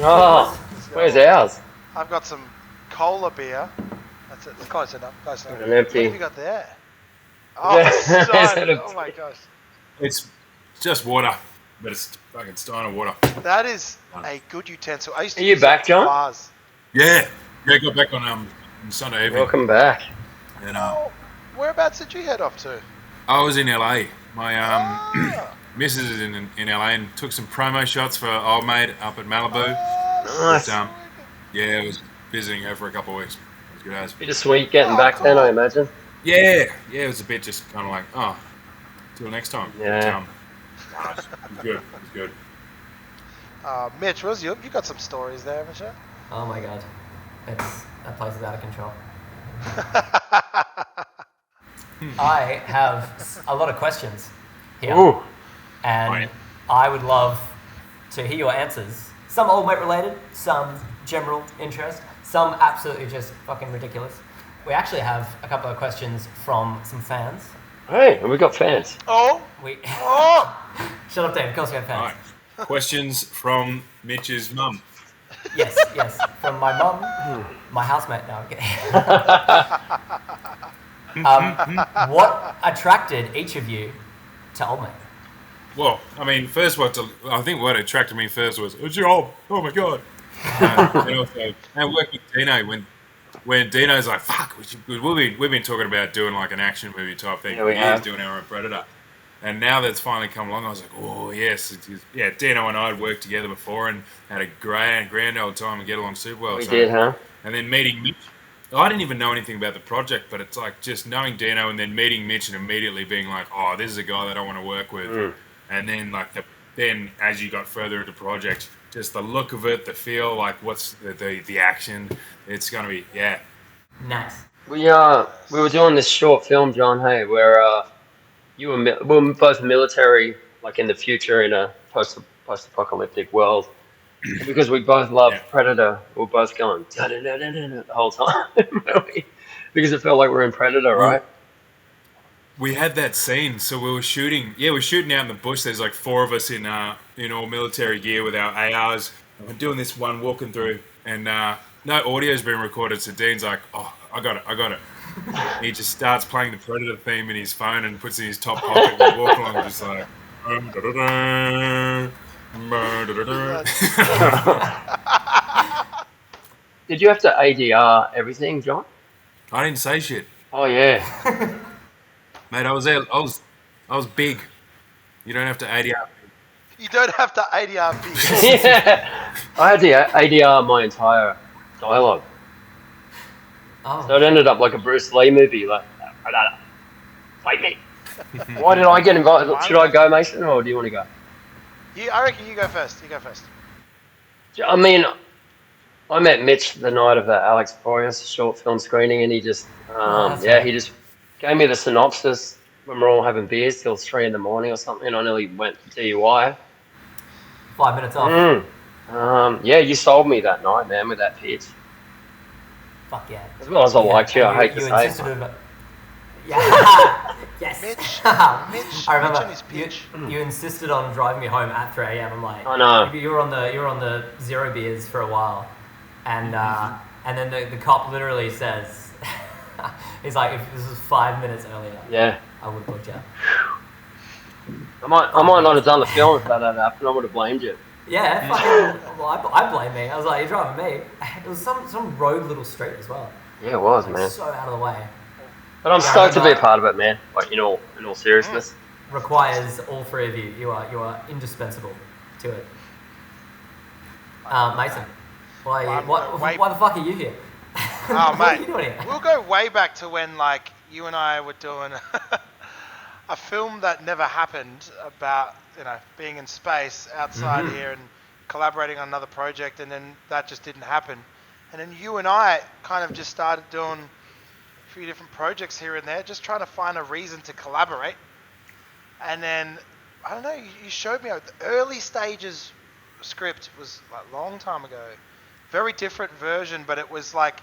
Oh, where's ours? I've got some cola beer. That's it. It's close enough. Close enough. An empty. What have you got there? Oh, Is Stein. that Oh my gosh. It's just water, but it's fucking Steiner water. That is a good utensil. I used to Are you use back, it John? for bars. Yeah, got back on Sunday evening. Welcome back. And Oh, whereabouts did you head off to? I was in LA. My Ah. missus is in LA and took some promo shots for old mate up at Malibu. Nice. But, yeah, I was visiting her for a couple of weeks. It was good as. Bittersweet getting back then, I imagine. Yeah, it was a bit just kind of like, oh, till next time. Yeah. But, it was good. It was good. Mitch, you got some stories there, haven't you? Oh my god. That place is out of control. I have a lot of questions here. Ooh. And Right. I would love to hear your answers. Some old mate related, some general interest, some absolutely just fucking ridiculous. We actually have a couple of questions from some fans. Hey, we got fans. Oh, Shut up, Dave. Of course we have All fans. right. Questions from Mitch's mum. Yes. From my mum, my housemate. No, okay. What attracted each of you to old mate? Well, I mean, I think what attracted me first was, it's your old, oh my God. And working with Dino, when Dino's like, fuck, we've been talking about doing like an action movie type thing. Yeah, we have. Doing our own Predator. And now that's finally come along, I was like, oh, yes. Yeah, Dino and I had worked together before and had a grand old time and get along super well. We did, huh? And then meeting Mitch. I didn't even know anything about the project, but it's like just knowing Dino and then meeting Mitch and immediately being like, oh, this is a guy that I want to work with. And then then as you got further into the project, just the look of it, the feel, like what's the action, it's going to be, yeah. Nice. We were doing this short film, John, hey, where we were both military, like in the future in a post-apocalyptic world. Because we both loved Predator, we were both going the whole time. Because it felt like we were in Predator, right? We had that scene, so we were shooting. Yeah, we're shooting out in the bush. There's like four of us in all military gear with our ARs. And we're doing this one walking through, and no audio's been recorded. So Dean's like, "Oh, I got it." He just starts playing the Predator theme in his phone and puts it in his top pocket. And we walk along, just like. Did you have to ADR everything, John? I didn't say shit, Oh yeah. mate. I was there. I was big. You don't have to ADR. you don't have to ADR beer. Yeah. I had to ADR my entire dialogue. Oh. So it ended up like a Bruce Lee movie, like, fight me. Why did I get invited? Should I go, Mason, or do you want to go? I reckon you go first. I mean, I met Mitch the night of the Alex Proyas short film screening, and he just, he just gave me the synopsis when we're all having beers till 3 a.m. or something. I nearly went DUI. 5 minutes off. Yeah, you sold me that night, man, with that pitch. Fuck yeah. As well as I liked you, I hate to say. Insisted on it. Yeah. Yes. Mitch I remember and his pitch. you insisted on driving me home at 3 a.m. I'm like, I know. You were on the zero beers for a while, and then the cop literally says, he's like, if this was 5 minutes earlier, Yeah. I would have booked you. I might not have done the film if that had happened. I would have blamed you. Yeah, fucking, well, I blame me. I was like, you're driving me. It was some road little street as well. Yeah, it was, Like, man. so out of the way. But I'm stoked to be a part of it, man. Like, in all seriousness. Requires all three of you. You are indispensable to it. Mason, why the fuck are you here? Oh, What are mate. you doing here? We'll go way back to when, like, you and I were doing a film that never happened about, being in space outside here and collaborating on another project, and then that just didn't happen. And then you and I kind of just started doing a few different projects here and there, just trying to find a reason to collaborate. And then, I don't know, you showed me the early stages script was like a long time ago. Very different version, but it was like,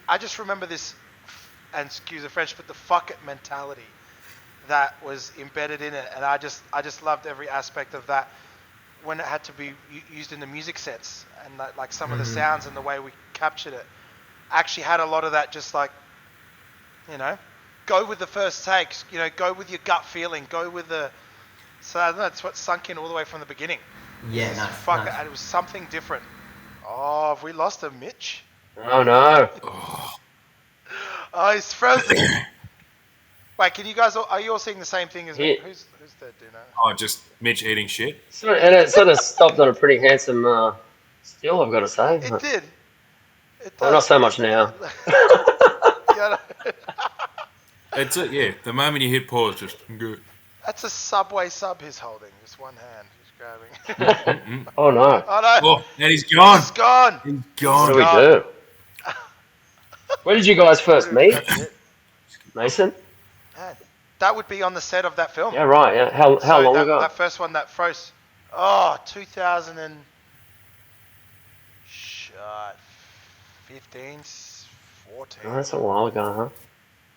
I just remember this, and excuse the French, but the fuck it mentality that was embedded in it. And I just loved every aspect of that. when it had to be used in the music sets, and like some of the sounds and the way we captured it actually had a lot of that, just like, go with the first takes, go with your gut feeling, go with the. So that's what sunk in all the way from the beginning. Yeah, nice. Fuck nice. it, and it was something different. Oh, have we lost him, Mitch? Oh no. Oh, he's frozen. Wait, can you guys? Are you all seeing the same thing as me? Yeah. Who's dead? Do you know? Oh, just Mitch eating shit. And it sort of stopped on a pretty handsome still, I've got to say. It did. It Well, not does. so much now. Yeah, It's yeah. The moment you hit pause, just good. that's a Subway sub he's holding. Just one hand. He's grabbing. Oh no. Oh no! Oh, and he's gone. He's gone. He's What gone. do we do? Where did you guys first meet? Mason? Man, that would be on the set of that film. Yeah, right. Yeah. How So long that, ago? That first one that froze. Oh, 2015, 14. Oh, that's a while ago, huh?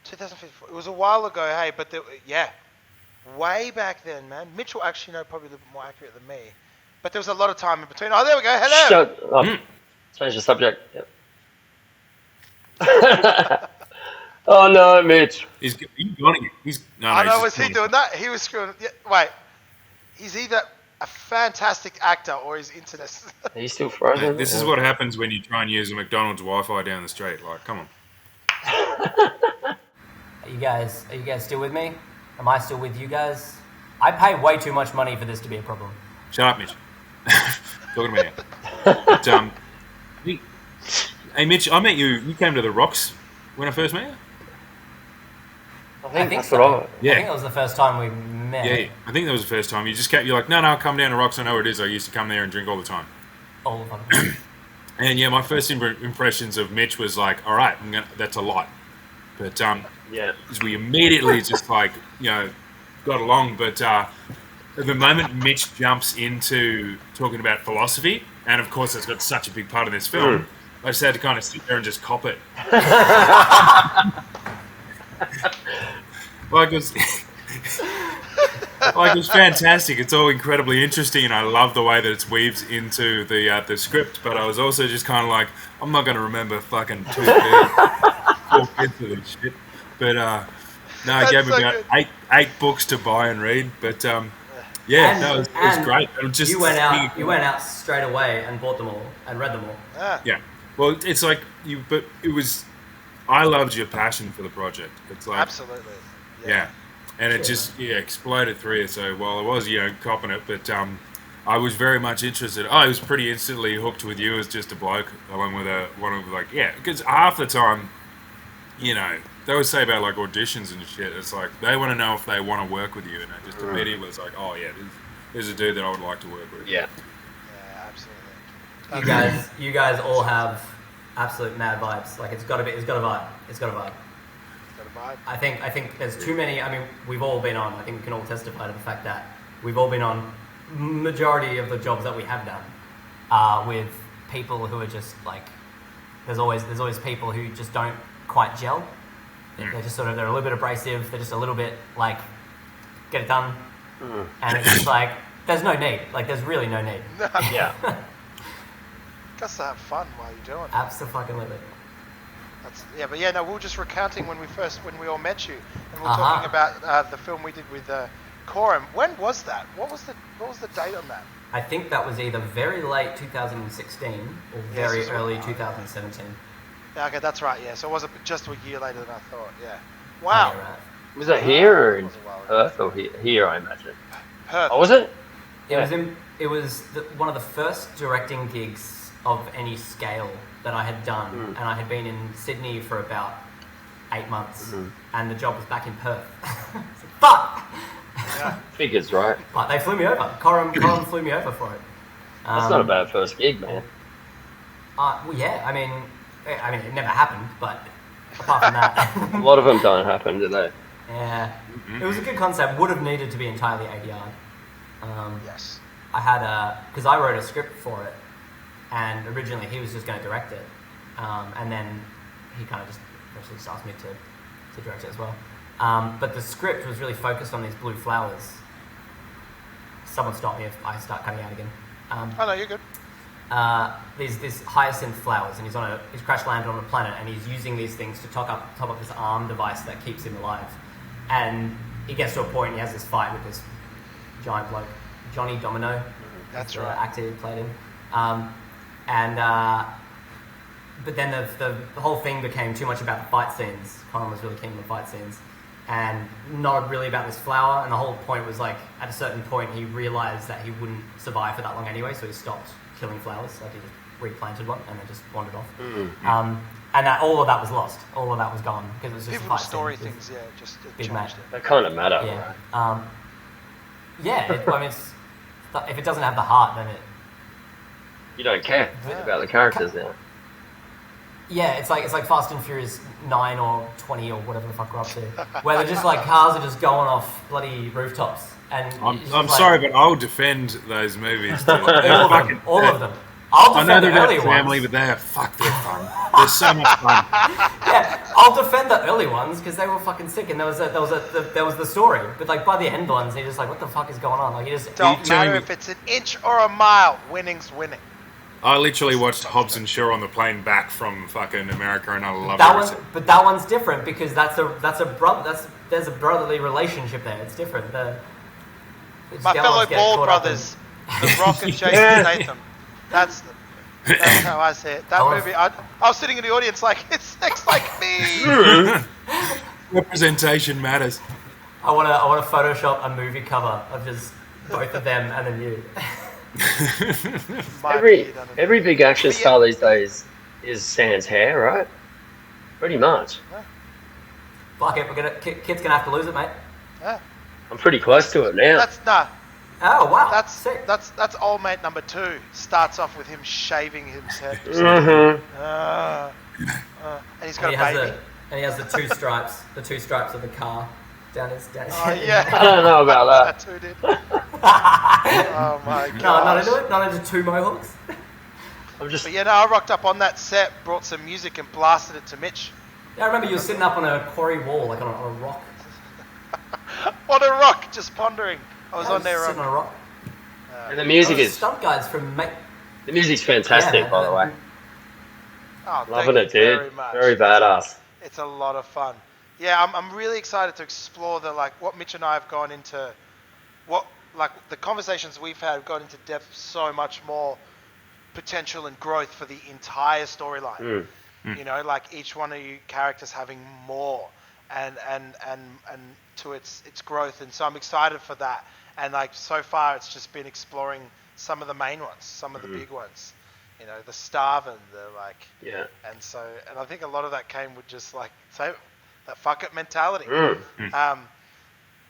2015. It was a while ago, hey, but yeah, way back then, man. Mitch will actually know probably a little bit more accurate than me. But there was a lot of time in between. Oh, there we go. Hello. Shut up. Change the subject. Yep. Oh no, Mitch. He's gone again. He's no. I he's know, just was he gone. doing that? He was screwing. Yeah, wait, he's either a fantastic actor or he's internet. Are you still frozen? This is what happens when you try and use a McDonald's Wi-Fi down the street. Like, come on. Are you guys still with me? Am I still with you guys? I pay way too much money for this to be a problem. Shut up, Mitch. Talking to me now. But, hey, Mitch, I met you. You came to the Rocks when I first met you. I think that's so. what I. Yeah. I think that was the first time we met. Yeah, I think that was the first time. You just kept. You're like, no, I'll come down to Rocks. I know where it is. I used to come there and drink all the time. All the fucking And yeah, my first impressions of Mitch was like, all right, that's a lot. But Yeah. we immediately just like, got along. But the moment Mitch jumps into talking about philosophy, and of course that's got such a big part of this film, I just had to kind of sit there and just cop it. Like it was, like it was fantastic. It's all incredibly interesting, and I love the way that it weaves into the script. But I was also just kind of like, I'm not going to remember fucking 4/5 of this shit. But no, I gave me so about good. eight books to buy and read. But yeah, And- no, it was and great. It was just you went out straight away and bought them all and read them all. Yeah. Well, it's like you, but it was. I loved your passion for the project. It's like Absolutely. yeah, and it just exploded through you. So while I was copping it, but I was very much interested. I was pretty instantly hooked with you as just a bloke, along with one of because half the time, they always say about like auditions and shit. It's like they want to know if they want to work with you, and I just immediately was like, oh yeah, there's a dude that I would like to work with. Yeah. Yeah, absolutely. You guys all have absolute mad vibes. Like it's got a vibe. Got a vibe. I think there's too many. I mean, we've all been on. I think we can all testify to the fact that we've all been on majority of the jobs that we have done with people who are just like. There's always people who just don't quite gel. They're just they're a little bit abrasive. They're just a little bit like get it done, and it's just like there's no need. Like there's really no need. Yeah. Just to have fun while you're doing it. Absolutely. But no, we were just recounting when we all met you, and we were talking about the film we did with Coram. When was that? What was the date on that? I think that was either very late 2016 or very this is early what- 2017. Yeah, okay, that's right. Yeah, so it was just a year later than I thought. Yeah. Wow. Yeah, right. Was it here or in It was a while ago. Perth or here? I imagine. Perth. Oh, was it? It was one of the first directing gigs of any scale that I had done, and I had been in Sydney for about 8 months, and the job was back in Perth. Fuck! Yeah. Figures, right? But they flew me over. Coram flew me over for it. That's not a bad first gig, man. Well, yeah, I mean, it never happened, but apart from that, A lot of them don't happen, do they? yeah, it was a good concept. Would have needed to be entirely ADR. Yes. I had because I wrote a script for it, and originally he was just going to direct it, and then he kind of just asked me to direct it as well. But the script was really focused on these blue flowers. someone stop me if I start cutting out again. Oh no, you're good. These hyacinth flowers, and he's crash landed on a planet, and he's using these things to top up this arm device that keeps him alive. And he gets to a point, he has this fight with this giant bloke, Johnny Domino. That's the right. actor who played him. But then the whole thing became too much about the fight scenes. Colin was really keen on the fight scenes, and not really about this flower. And the whole point was like, at a certain point, he realized that he wouldn't survive for that long anyway, so he stopped killing flowers. Like he just replanted one and then just wandered off. And that all of that was lost. All of that was gone because it was just People a fight story scene. things, just it big changed match. it. They kind of matter. Yeah. I mean, if it doesn't have the heart, then it. You don't care about the characters now. Yeah, it's like Fast and Furious 9 or 20 or whatever the fuck we're up to, where they're just like cars are just going off bloody rooftops. And I'm sorry, but I'll defend those movies. Too. all of them. I'll I know defend the they're early about family, ones. but they're fun. They're so much fun. Yeah, I'll defend the early ones because they were fucking sick, and there was the story. But like by the end ones, you're just like, what the fuck is going on? Like you just Don't telling matter me- if it's an inch or a mile. Winning's winning. I literally watched Hobbs and Shaw on the plane back from fucking America, and I love that it. one. But that one's different because there's a brotherly relationship there. It's different. My fellow Ball brothers, The Rock and Jason Statham. That's how I see it. That movie, I was sitting in the audience like, it's next like me. Representation matters. I want to Photoshop a movie cover of just both of them and then you. Every big action star these days is sans hair, right? Pretty much. Fuck it, Kit's gonna have to lose it, mate. Yeah. I'm pretty close to it now. Oh wow, That's sick. that's old mate number 2. Starts off with him shaving his head. And he's got a baby. And he has the two stripes of the car down his. Oh yeah. I don't know about that. That too did. Oh my god. No, not into two mohawks. I'm just. But yeah, no, I rocked up on that set, brought some music and blasted it to Mitch. Yeah, I remember you were sitting up on a quarry wall, like on a rock. On a rock, just pondering. I was on there. Sitting on a rock. And the music is. Stunt guys from The music's fantastic, Yeah, by the way. Oh, Loving thank it, you dude. very much. Very badass. It's a lot of fun. Yeah, I'm really excited to explore what Mitch and I have gone into, the conversations we've had have gone into depth so much more potential and growth for the entire storyline. You know, like each one of you characters having more and to its growth, and so I'm excited for that. And like so far, it's just been exploring some of the main ones, some of the big ones. You know, the starving, Yeah. and I think a lot of that came with just that fuck it mentality.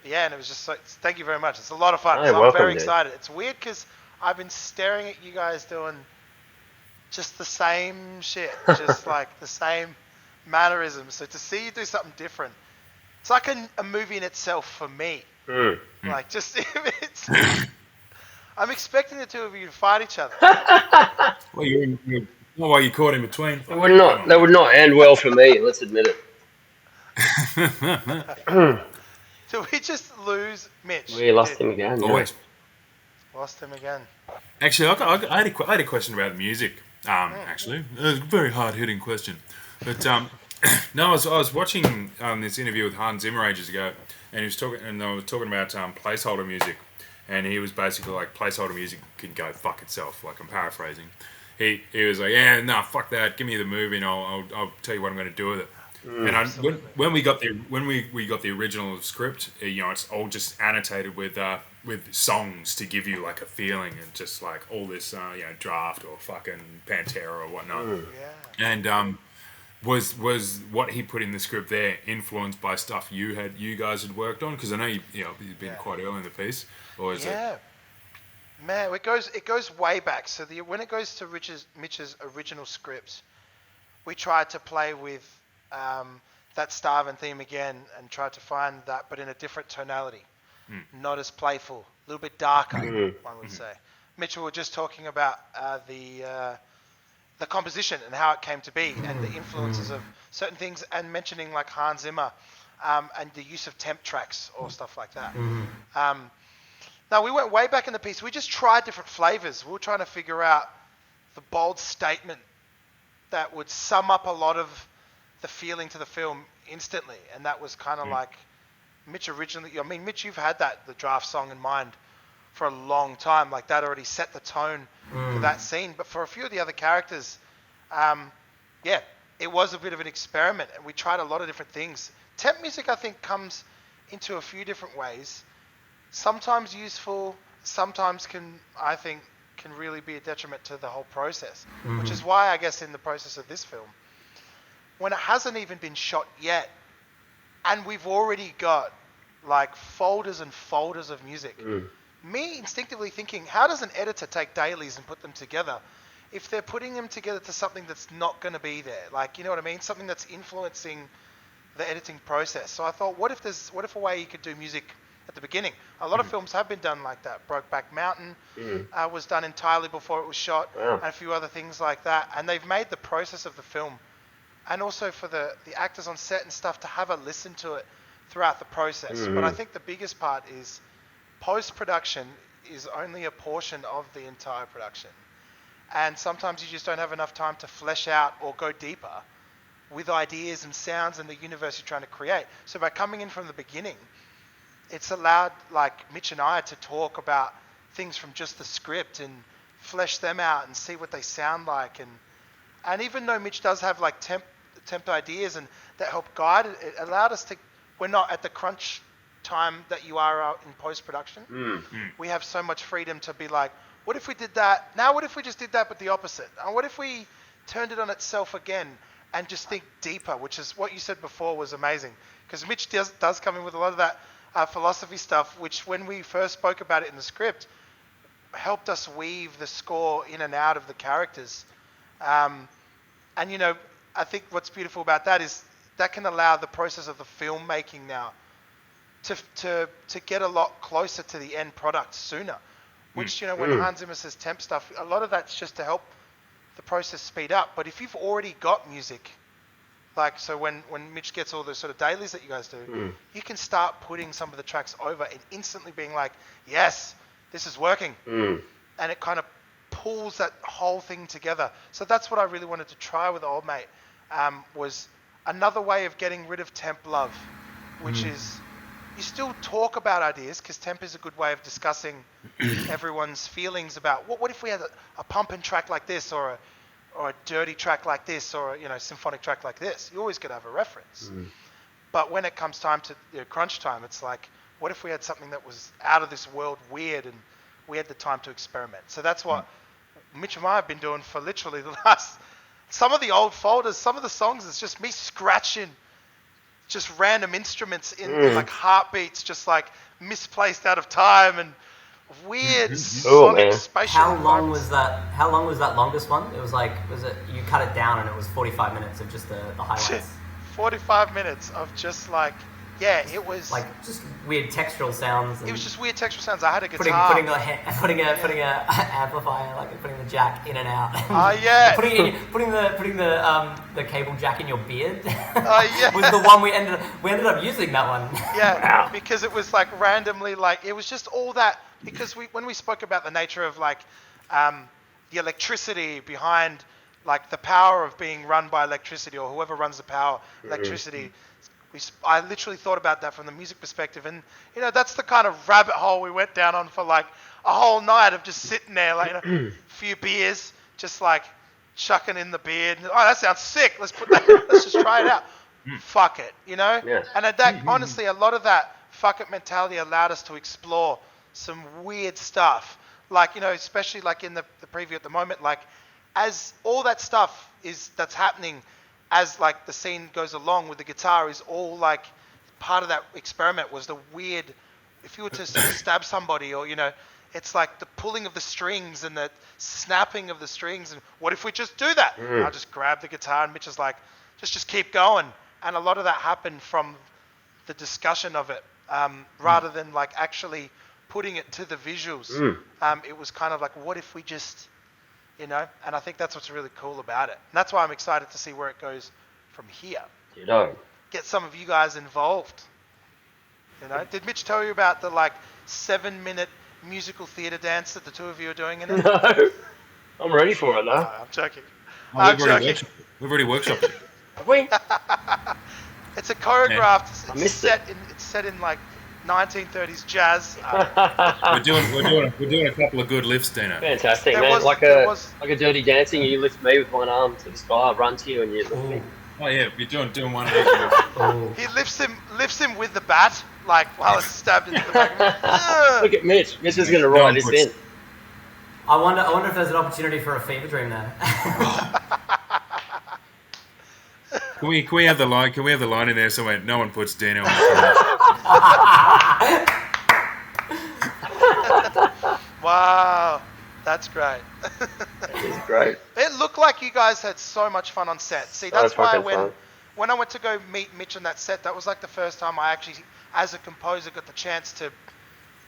Yeah, and it was just so. Thank you very much. It's a lot of fun. Hey, So I'm welcome, very dude. excited. It's weird because I've been staring at you guys doing just the same shit, just like the same mannerisms. So to see you do something different, it's like a movie in itself for me. Like just it's. I'm expecting the two of you to fight each other. Well, you're why you caught in between. That would not end well for me. Let's admit it. Did we just lose Mitch? We lost him again. Yeah. Always. Lost him again. Actually, I had a question about music. Actually, it was a very hard-hitting question. But no, I was watching this interview with Hans Zimmer ages ago, and they were talking about placeholder music, and he was basically like, placeholder music can go fuck itself. Like, I'm paraphrasing. He was like, yeah, no, fuck that. Give me the movie, and I'll tell you what I'm going to do with it. And when we got the original script, it's all just annotated with songs to give you like a feeling, and just like all this Draft or fucking Pantera or whatnot. Yeah. And was what he put in the script there influenced by stuff you guys had worked on? Because I know you've been quite early in the piece, or is it? Man, it goes way back. So when it goes to Mitch's original script, we tried to play with that starving theme again and tried to find that, but in a different tonality, not as playful, a little bit darker, one would say. Mitchell, we were just talking about the composition and how it came to be, and the influences of certain things, and mentioning like Hans Zimmer, and the use of temp tracks or stuff like that. No, we went way back in the piece. We just tried different flavors. We were trying to figure out the bold statement that would sum up a lot of the feeling to the film instantly. And that was kind of like Mitch originally. I mean, Mitch, you've had the draft song in mind for a long time. Like that already set the tone for that scene. But for a few of the other characters, yeah, it was a bit of an experiment. And we tried a lot of different things. Temp music, I think, comes into a few different ways. Sometimes useful, sometimes can really be a detriment to the whole process, which is why I guess in the process of this film, when it hasn't even been shot yet, and we've already got like folders and folders of music, me instinctively thinking, how does an editor take dailies and put them together if they're putting them together to something that's not going to be there? Like, you know what I mean? Something that's influencing the editing process. So I thought, what if a way you could do music at the beginning? A lot of films have been done like that. Brokeback Mountain was done entirely before it was shot, and a few other things like that. And they've made the process of the film, and also for the actors on set and stuff, to have a listen to it throughout the process. But I think the biggest part is post-production is only a portion of the entire production. And sometimes you just don't have enough time to flesh out or go deeper with ideas and sounds and the universe you're trying to create. So by coming in from the beginning, it's allowed like Mitch and I to talk about things from just the script and flesh them out and see what they sound like. And even though Mitch does have like temp ideas and that help guide it, it allowed us to, we're not at the crunch time that you are out in post-production. We have so much freedom to be like, what if we did that? Now what if we just did that but the opposite? And what if we turned it on itself again and just think deeper, which is what you said before was amazing. Because Mitch does come in with a lot of that philosophy stuff, which when we first spoke about it in the script, helped us weave the score in and out of the characters. And, you know, I think what's beautiful about that is that can allow the process of the filmmaking now to get a lot closer to the end product sooner. Which, you know, when Hans Zimmer says temp stuff, a lot of that's just to help the process speed up. But if you've already got music, like, so when Mitch gets all the sort of dailies that you guys do, you can start putting some of the tracks over and instantly being like, yes, this is working. And it kind of pulls that whole thing together. So that's what I really wanted to try with Old Mate, was another way of getting rid of temp love, which is you still talk about ideas, because temp is a good way of discussing everyone's feelings about what if we had a pumping track like this, or a dirty track like this, or a symphonic track like this. You always got to have a reference. But when it comes time to crunch time, it's like, what if we had something that was out of this world, weird, and we had the time to experiment? So that's what Mitch and I have been doing for literally the last. Some of the old folders, some of the songs, it's just me scratching just random instruments in like heartbeats, just like misplaced out of time and weird sonic spatial. How long was that longest one? It was like, you cut it down and it was 45 minutes of just the highlights? 45 minutes of just like, yeah, it was like just weird textural sounds. It was just weird textural sounds. I had a guitar. Putting a amplifier, like putting the jack in and out. Yeah. putting the cable jack in your beard. Yeah. Was the one we ended up using that one. Yeah, because it was like randomly, like it was just all that, because when we spoke about the nature of like the electricity behind like the power of being run by electricity, or whoever runs the power electricity. I literally thought about that from the music perspective, and that's the kind of rabbit hole we went down on for like a whole night of just sitting there, like a few beers, just like chucking in the beard. Oh, that sounds sick. Let's just try it out. Fuck it, Yeah. And at that, honestly, a lot of that fuck it mentality allowed us to explore some weird stuff, like especially like in the preview at the moment, like as all that stuff that's happening. As like the scene goes along with the guitar is all like part of that experiment was the weird, if you were to stab somebody, or it's like the pulling of the strings and the snapping of the strings, and what if we just do that? I'll just grab the guitar, and Mitch is like, just keep going. And a lot of that happened from the discussion of it, rather than like actually putting it to the visuals. It was kind of like, what if we just and I think that's what's really cool about it. And that's why I'm excited to see where it goes from here. Get some of you guys involved. Did Mitch tell you about the like 7-minute musical theatre dance that the two of you are doing in it? No, I'm ready for it No, though. I'm joking. Oh, I'm joking. we've already workshopped it. Have we? It's a choreographed. I It's missed set in like 1930s jazz. We're doing a couple of good lifts, Dino. Fantastic, There man. was- like there a was- like a Dirty Dancing. You lift me with one arm to the sky. I run to you and you lift me. Oh yeah, we're doing one of those. Oh. He lifts him with the bat, like while it's stabbed into the back of him. Look at Mitch. Mitch is going to No write one this puts- in. I wonder if there's an opportunity for a fever dream there. Can we have the line? Can we have the line in there somewhere? No one puts Dino on the Wow, that's great. It's great. It looked like you guys had so much fun on set. See, So that's why fucking fun. when I went to go meet Mitch on that set, that was like the first time I actually, as a composer, got the chance to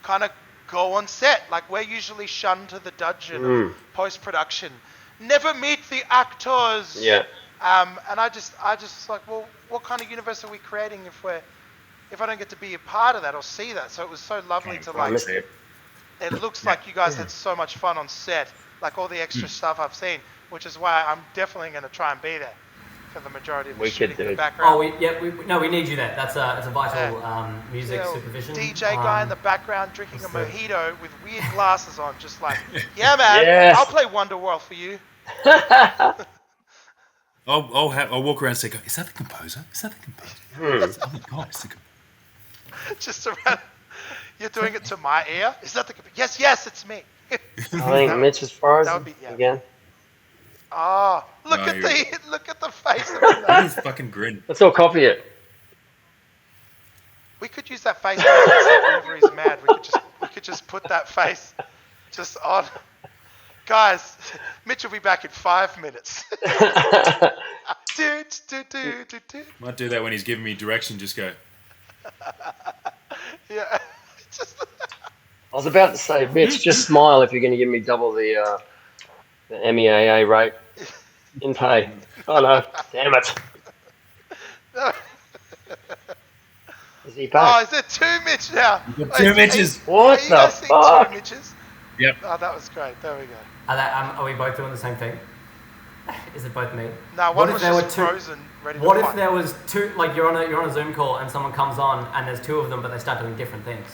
kind of go on set. Like we're usually shunned to the dungeon of post-production. Never meet the actors. Yeah. And I just like, well, what kind of universe are we creating if I don't get to be a part of that or see that? So it was so lovely to I like. missed it. It looks like you guys had so much fun on set, like all the extra stuff I've seen, which is why I'm definitely going to try and be there for the majority of the Wicked, shooting in the dude. background. we need you there. That's a vital music Yeah, supervision. DJ guy in the background drinking a what's mojito with weird glasses on, just like, yeah, man, Yes. I'll play Wonderworld for you. I'll walk around and say, is that the composer? Is that the composer? Oh my god, it's the composer. Just around. You're doing it to my ear? Is that the? Yes, it's me. I think Mitch is frozen that would be- yeah. again. Oh, look No, at you're- look at the face of Look at that. his fucking grin. Let's all copy it. We could use that face whenever he's mad. We could just put that face just on. Guys, Mitch will be back in 5 minutes. Might do that when he's giving me direction. Just go. Yeah. Just I was about to say, Mitch, just smile if you're going to give me double the MEAA rate in pay. Oh no, damn it. Is he Oh, back? is there two Mitch now? You've got two Mitches. What Are you the guys seeing fuck? two Mitches? Yep. Oh, that was great. There we go. Are we both doing the same thing? Is it both me? No, What one if was there just were two- frozen, ready What to if fight. there was two? Like you're on a Zoom call and someone comes on and there's two of them, but they start doing different things.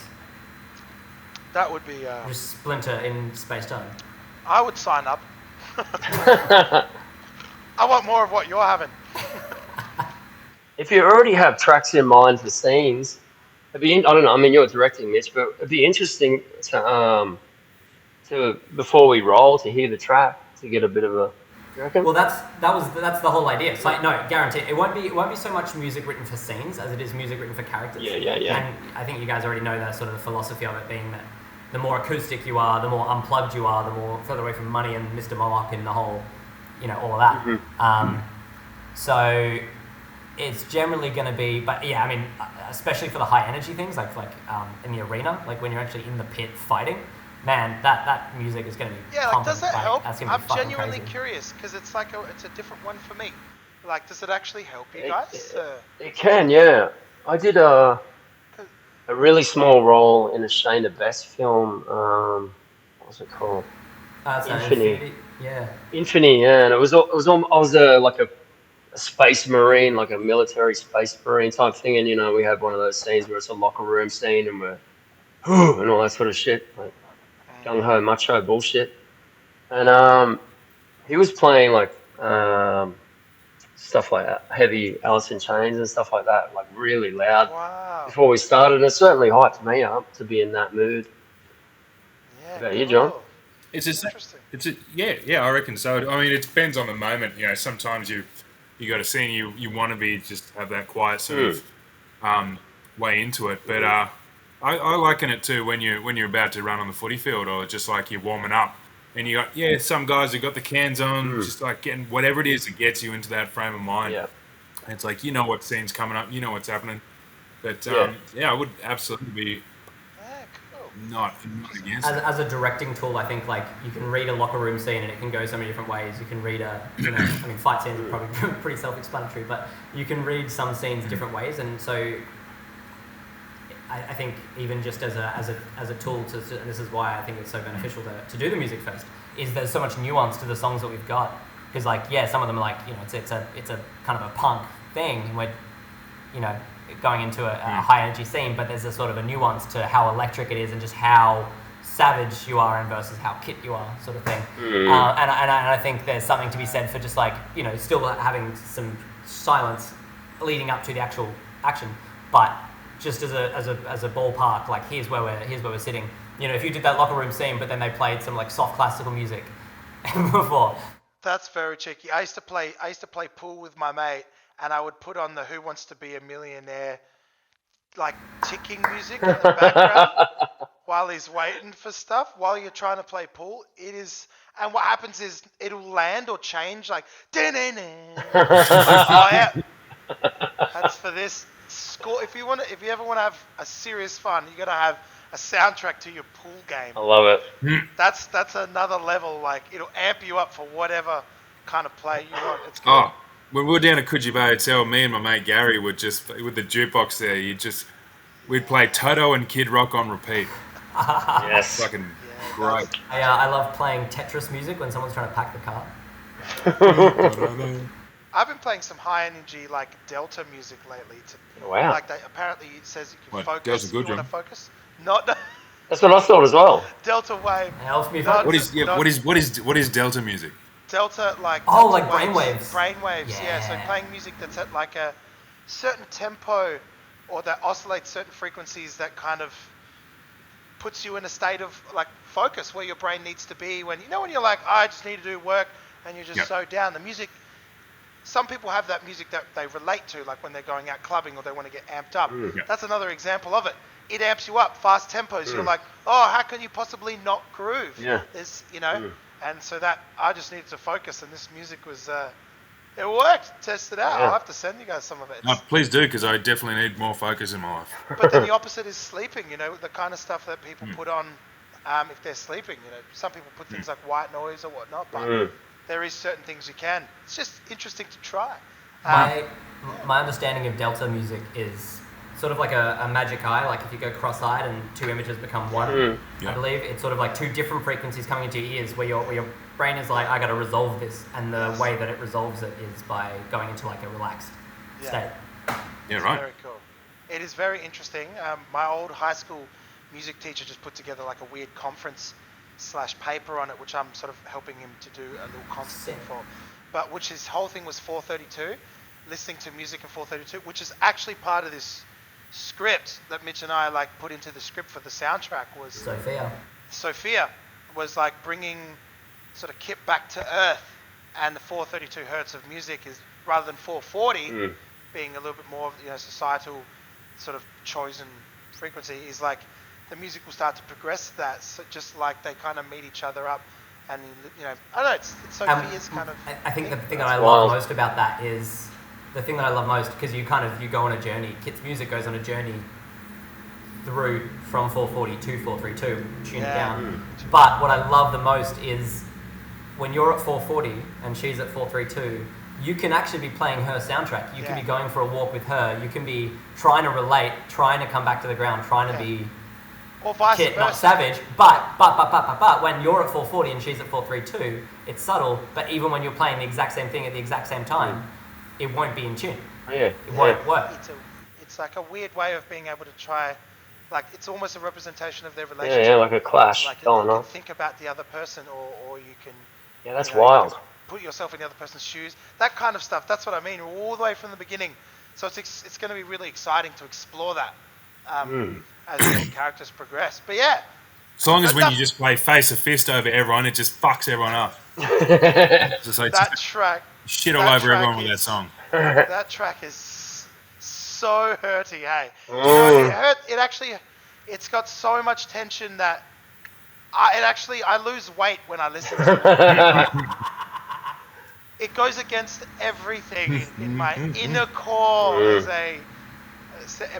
That would be. Just splinter in space time. I would sign up. I want more of what you're having. If you already have tracks in mind for scenes, I don't know. I mean, you're directing, Mitch, but it'd be interesting to before we roll to hear the track to get a bit of a. You reckon? Well, that's the whole idea. So no, guarantee it won't be so much music written for scenes as it is music written for characters. Yeah. And I think you guys already know that sort of the philosophy of it being that the more acoustic you are, the more unplugged you are, the more further away from money and Mr. Moloch and the whole, all of that. So it's generally going to be, but yeah, I mean, especially for the high energy things, like in the arena, like when you're actually in the pit fighting, man, that music is going to be Yeah, like, pumping, does that help? That's gonna be I'm fucking genuinely crazy. curious because it's like it's a different one for me. Like, does it actually help you It- guys? It can, yeah. I did a really small role in a Shane the Best film. What was it called? So Infinity. Yeah. Infinity, yeah. And I was like a space marine, like a military space marine type thing. And we had one of those scenes where it's a locker room scene and we're and all that sort of shit, like gung ho macho bullshit. And he was playing like stuff like that, heavy Alice in Chains and stuff like that, like really loud Wow. before we started. And it certainly hyped me up to be in that mood. Yeah. About you, John? cool. It's just. Interesting. Yeah, I reckon so. I mean, it depends on the moment. Sometimes you got a scene you want to be just have that quiet sort of way into it. But I liken it to when you're about to run on the footy field or just like you're warming up and you got some guys who got the cans on, just like getting whatever it is that gets you into that frame of mind. Yeah. And it's like what scene's coming up, what's happening. But I would absolutely be Yeah, cool. not against it. As a directing tool, I think like you can read a locker room scene and it can go so many different ways. You can read I mean, fight scenes are probably pretty self-explanatory, but you can read some scenes different ways, and so I think even just as a tool to, and this is why I think it's so beneficial to do the music fest, is there's so much nuance to the songs that we've got. Because like, yeah, some of them are like, you know, it's a kind of a punk thing, and we're, you know, going into a high energy scene, but there's a sort of a nuance to how electric it is and just how savage you are and versus how kit you are, sort of thing. And I think there's something to be said for just like, you know, still having some silence leading up to the actual action, but just as a ballpark, like here's where we're sitting. You know, if you did that locker room scene, but then they played some like soft classical music before. That's very cheeky. I used to play pool with my mate, and I would put on the Who Wants to Be a Millionaire like ticking music in the background while he's waiting for stuff. While you're trying to play pool, it is, and what happens is it'll land or change like. Oh yeah, that's for this score. If you ever want to have a serious fun, you gotta have a soundtrack to your pool game. I love it. That's another level. Like it'll amp you up for whatever kind of play you want. It's good. Oh, when we were down at Coogee Bay Hotel, me and my mate Gary would just, with the jukebox there, we'd play Toto and Kid Rock on repeat. Yes. Fucking great. I love playing Tetris music when someone's trying to pack the car. I've been playing some high energy like Delta music lately. Wow. Like apparently it says you can What, focus. Delta's good, you want John? to focus? Not That's what I thought as well. Delta wave. Helps me Not- focus. What is Delta music? Delta like. Oh, Delta like brainwaves. Brainwaves. Yeah. So Yeah. playing music that's at like a certain tempo, or that oscillates certain frequencies that kind of puts you in a state of like focus where your brain needs to be when you're like, I just need to do work, and you're just Yep. so down. The music. Some people have that music that they relate to, like when they're going out clubbing or they want to get amped up. Yeah. That's another example of it. It amps you up, fast tempos. You're like, oh, how can you possibly not groove? Yeah. There's, and so that I just needed to focus, and this music was, it worked. Test it out. Yeah. I'll have to send you guys some of it. No, please do, because I definitely need more focus in my life. But then the opposite is sleeping. The kind of stuff that people put on if they're sleeping. Some people put things like white noise or whatnot, but there is certain things you can. It's just interesting to try. My understanding of Delta music is sort of like a magic eye, like if you go cross-eyed and two images become one. Yeah. I believe it's sort of like two different frequencies coming into your ears where your brain is like, I got to resolve this, and the way that it resolves it is by going into like a relaxed state. Yeah, It's right. very cool. It is very interesting. My old high school music teacher just put together like a weird conference/paper on it, which I'm sort of helping him to do a little concert Sick. for. But which his whole thing was 432, listening to music in 432, which is actually part of this script that Mitch and I like put into the script for the soundtrack. Was Sophia was like bringing sort of Kit back to earth, and the 432 hertz of music is rather than 440 being a little bit more of societal sort of chosen frequency, is like the music will start to progress that, so just like they kind of meet each other up, and I don't know, it's Sophia's kind of I think the thing that That's I wild. love most about that is the thing that I love most, because you go on a journey. Kit's music goes on a journey through from 440 to 432, tuning down. But what I love the most is when you're at 440 and she's at 432, you can actually be playing her soundtrack. You can be going for a walk with her. You can be trying to relate, trying to come back to the ground, trying to be or vice Kit, versa. not savage. But when you're at 440 and she's at 432, it's subtle. But even when you're playing the exact same thing at the exact same time, it won't be in tune. Oh, yeah. It won't work. It's like a weird way of being able to try, like it's almost a representation of their relationship. Yeah, like a clash Like going you on. can think about the other person, or you can. Yeah, that's you know, wild. Put yourself in the other person's shoes. That kind of stuff. That's what I mean. All the way from the beginning. So it's going to be really exciting to explore that as the characters progress. But yeah. As long as But when you just play face a fist over everyone, it just fucks everyone up. Just like That track. shit all that over track everyone with that is- song. That track is so hurty, hey. It actually, it's got so much tension that I lose weight when I listen to it. It goes against everything in my inner core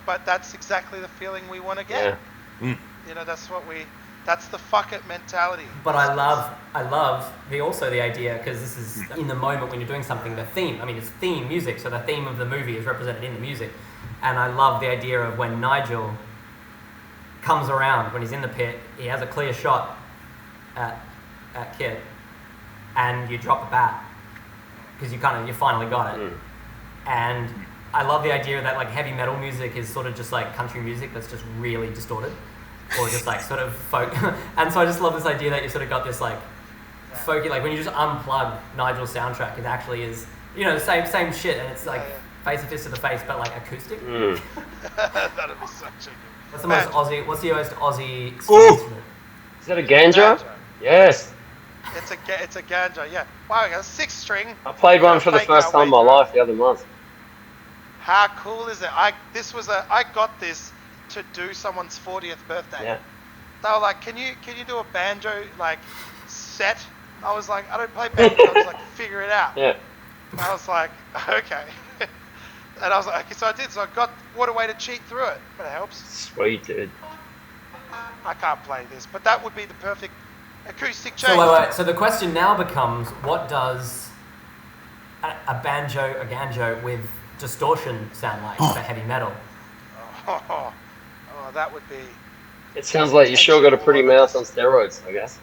but that's exactly the feeling we want to get. Yeah. That's the fuck it mentality. But I love the idea, because this is in the moment when you're doing something, the theme. I mean, it's theme music, so the theme of the movie is represented in the music. And I love the idea of when Nigel comes around when he's in the pit. He has a clear shot at Kit, and you drop the bat because you finally got it. And I love the idea that like heavy metal music is sort of just like country music that's just really distorted, or just like sort of folk. And so I just love this idea that you sort of got this like folky, like when you just unplug Nigel's soundtrack, it actually is, you know, the same shit, and it's like face a fist to the face, but like acoustic. That'd be such a good. What's the most Aussie? What's the most Aussie Ooh. instrument? Is that a ganja? Yes. It's a ganja, yeah. Wow, we got a 6-string. I played one for the Fake first our time in my way through. life the other month. How cool is it? I got this to do someone's 40th birthday. Yeah. They were like, "Can you do a banjo like set?" I was like, "I don't play banjo." I was like, "Figure it out." Yeah. I was like, "Okay." And I was like, "Okay," so I did. So I got what a way to cheat through it, but it helps. Sweet, dude. I can't play this, but that would be the perfect acoustic change. So wait. So the question now becomes, what does a ganjo with distortion sound like for heavy metal? Oh, that would be. It sounds like you sure got a pretty mouth on steroids, I guess.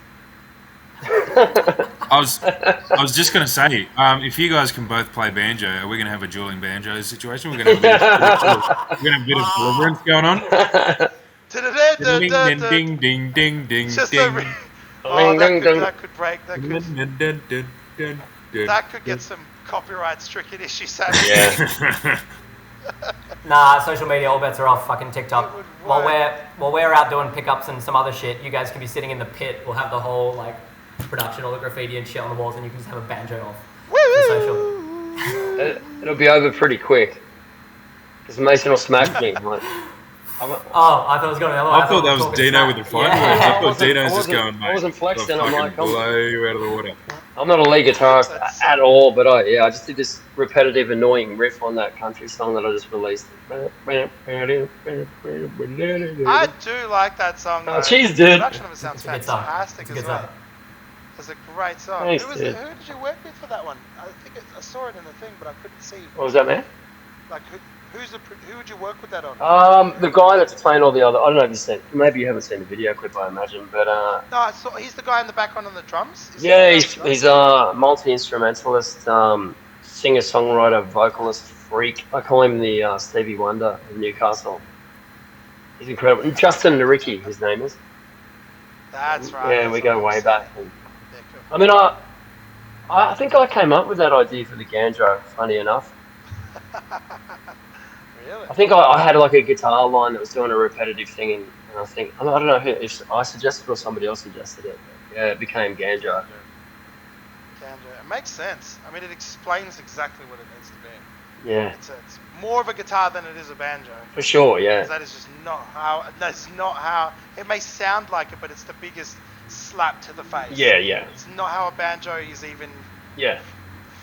I was just gonna say, if you guys can both play banjo, are we gonna have a dueling banjo situation? We're gonna have a bit of deliverance going on. Ding ding ding ding ding ding Just ding. that could break. That could get Yeah. some copyright stricken issues. Yeah. Nah, social media, all bets are off. Fucking TikTok. It would While work. we're out doing pickups and some other shit, you guys can be sitting in the pit. We'll have the whole like production, all the graffiti and shit on the walls, and you can just have a banjo off for social. It'll be over pretty quick. Because Mason will smack me. Like, Oh, I thought it was going the other way. I thought that was Dino with the fighting words. I thought Dino's just going, mate. I wasn't flexing, I'll I'm fucking like, blow you out of the water. I'm not a lead guitarist at all, but I just did this repetitive, annoying riff on that country song that I just released. I do like that song. Oh, though. cheers, The dude. production of it sounds It's a good song. fantastic It's a as good well. song. It's a great song. Thanks, who dude. did you work with for that one? I think I saw it in the thing, but I couldn't see. What was that, man? Like who would you work with that on? The guy that's playing all the other. I don't know if you've seen. Maybe you haven't seen the video clip, I imagine. But No, I saw he's the guy in the background on the drums. Is he yeah, the guy on the he's drums? a multi-instrumentalist, singer, songwriter, vocalist freak. I call him the Stevie Wonder of Newcastle. He's incredible. And Justin Naricki, his name is. That's right. Yeah, that's we go what way I'm back. saying. Yeah, cool. I mean, I think I came up with that idea for the Ganjo, funny enough. Really? I think I had like a guitar line that was doing a repetitive thing, and I think, I don't know if I suggested or somebody else suggested it. But yeah, it became Ganjo. It makes sense. I mean, it explains exactly what it needs to be. Yeah, It's more of a guitar than it is a banjo. for sure, yeah. 'Cause that is just not how. That's not how. It may sound like it, but it's the biggest slap to the face. Yeah, yeah, It's not how a banjo is even yeah.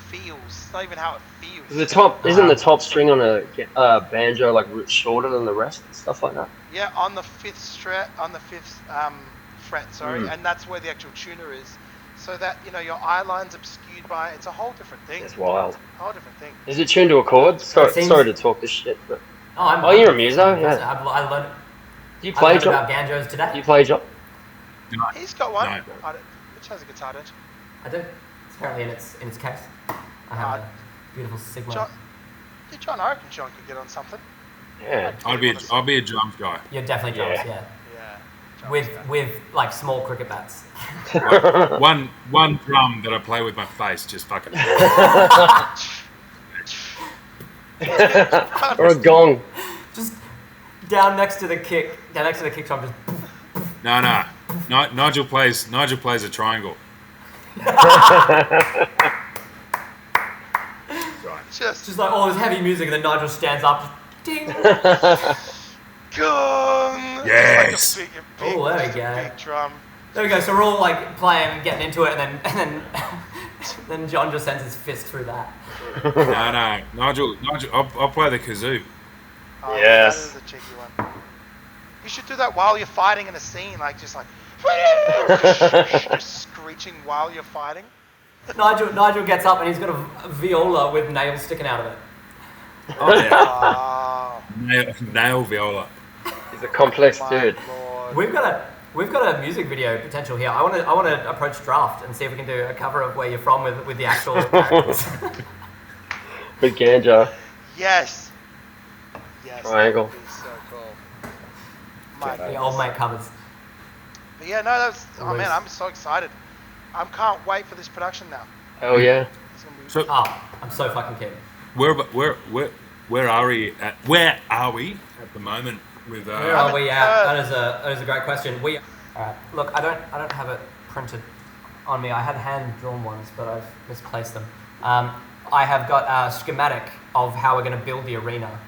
feels. It's not even how it feels. The top, isn't the top string on a banjo like shorter than the rest and stuff like that? Yeah, on the fifth fret, fret, sorry, and that's where the actual tuner is. So that your eye line's obscured by it's a whole different thing. It's wild. A whole different thing. Is it tuned to a chord? Sorry, seems- sorry to talk this shit, but Oh, you're a muso, yeah. I learned, Do you I play, learned about John? ganjos Do today. you play, John? He's got one. No. Which has a guitar, don't you? I do. It's currently in its case. I have a beautiful Sigma. John, I reckon John could get on something. Yeah. I'll be a drums guy. You're definitely drums, Yeah. yeah. Yeah. John's With guy. with like small cricket bats. Like, one drum that I play with my face, just fucking. Or a gong. Just down next to the kick drum, just No. Nigel plays a triangle. just like all this heavy music, and then Nigel stands up, just ding. gong. Yes. Just like a big, Oh, there we just a go. big drum. There we go. So we're all like playing, getting into it, and then John just sends his fist through that. No. Nigel, I'll play the kazoo. Oh, Yes. that is a cheeky one. You should do that while you're fighting in a scene, just screeching while you're fighting. Nigel gets up and he's got a viola with nails sticking out of it. Oh yeah. Oh, Nail viola. He's a complex my dude. lord. lord. We've got a music video potential here. I want to approach Draft and see if we can do a cover of Where You're From with the actual characters. With Ganja. Yes. Yes. Triangle. That would be so cool. My The old mate covers. But yeah, no, that's. Oh Release. man, I'm so excited. I can't wait for this production now. Hell yeah. It's gonna be. So Oh, I'm so fucking keen. where are we at? Where are we at the moment with? Where are we at? That is a great question. All right. Look, I don't have it printed on me. I had hand drawn ones, but I've misplaced them. I have got a schematic of how we're going to build the arena,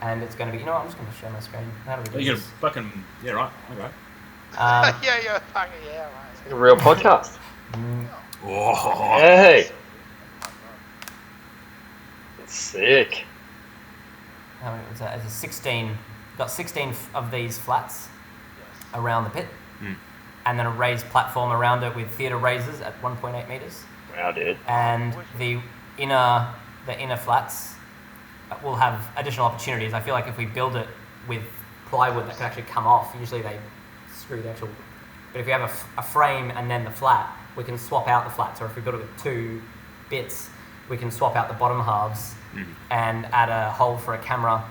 and it's going to be. You know what? I'm just going to share my screen. How do we do You're this? gonna fucking right. Okay. Yeah, you're fucking right. A real podcast. Oh, Hey. It's sick. How many was that? It's a 16. Got 16 of these flats around the pit, and then a raised platform around it with theatre raises at 1.8 meters. Wow, dude. And the inner flats will have additional opportunities. I feel like if we build it with plywood that can actually come off, usually they screw the actual. But if we have a frame and then the flat, we can swap out the flats. Or if we build it with 2 bits, we can swap out the bottom halves and add a hole for a camera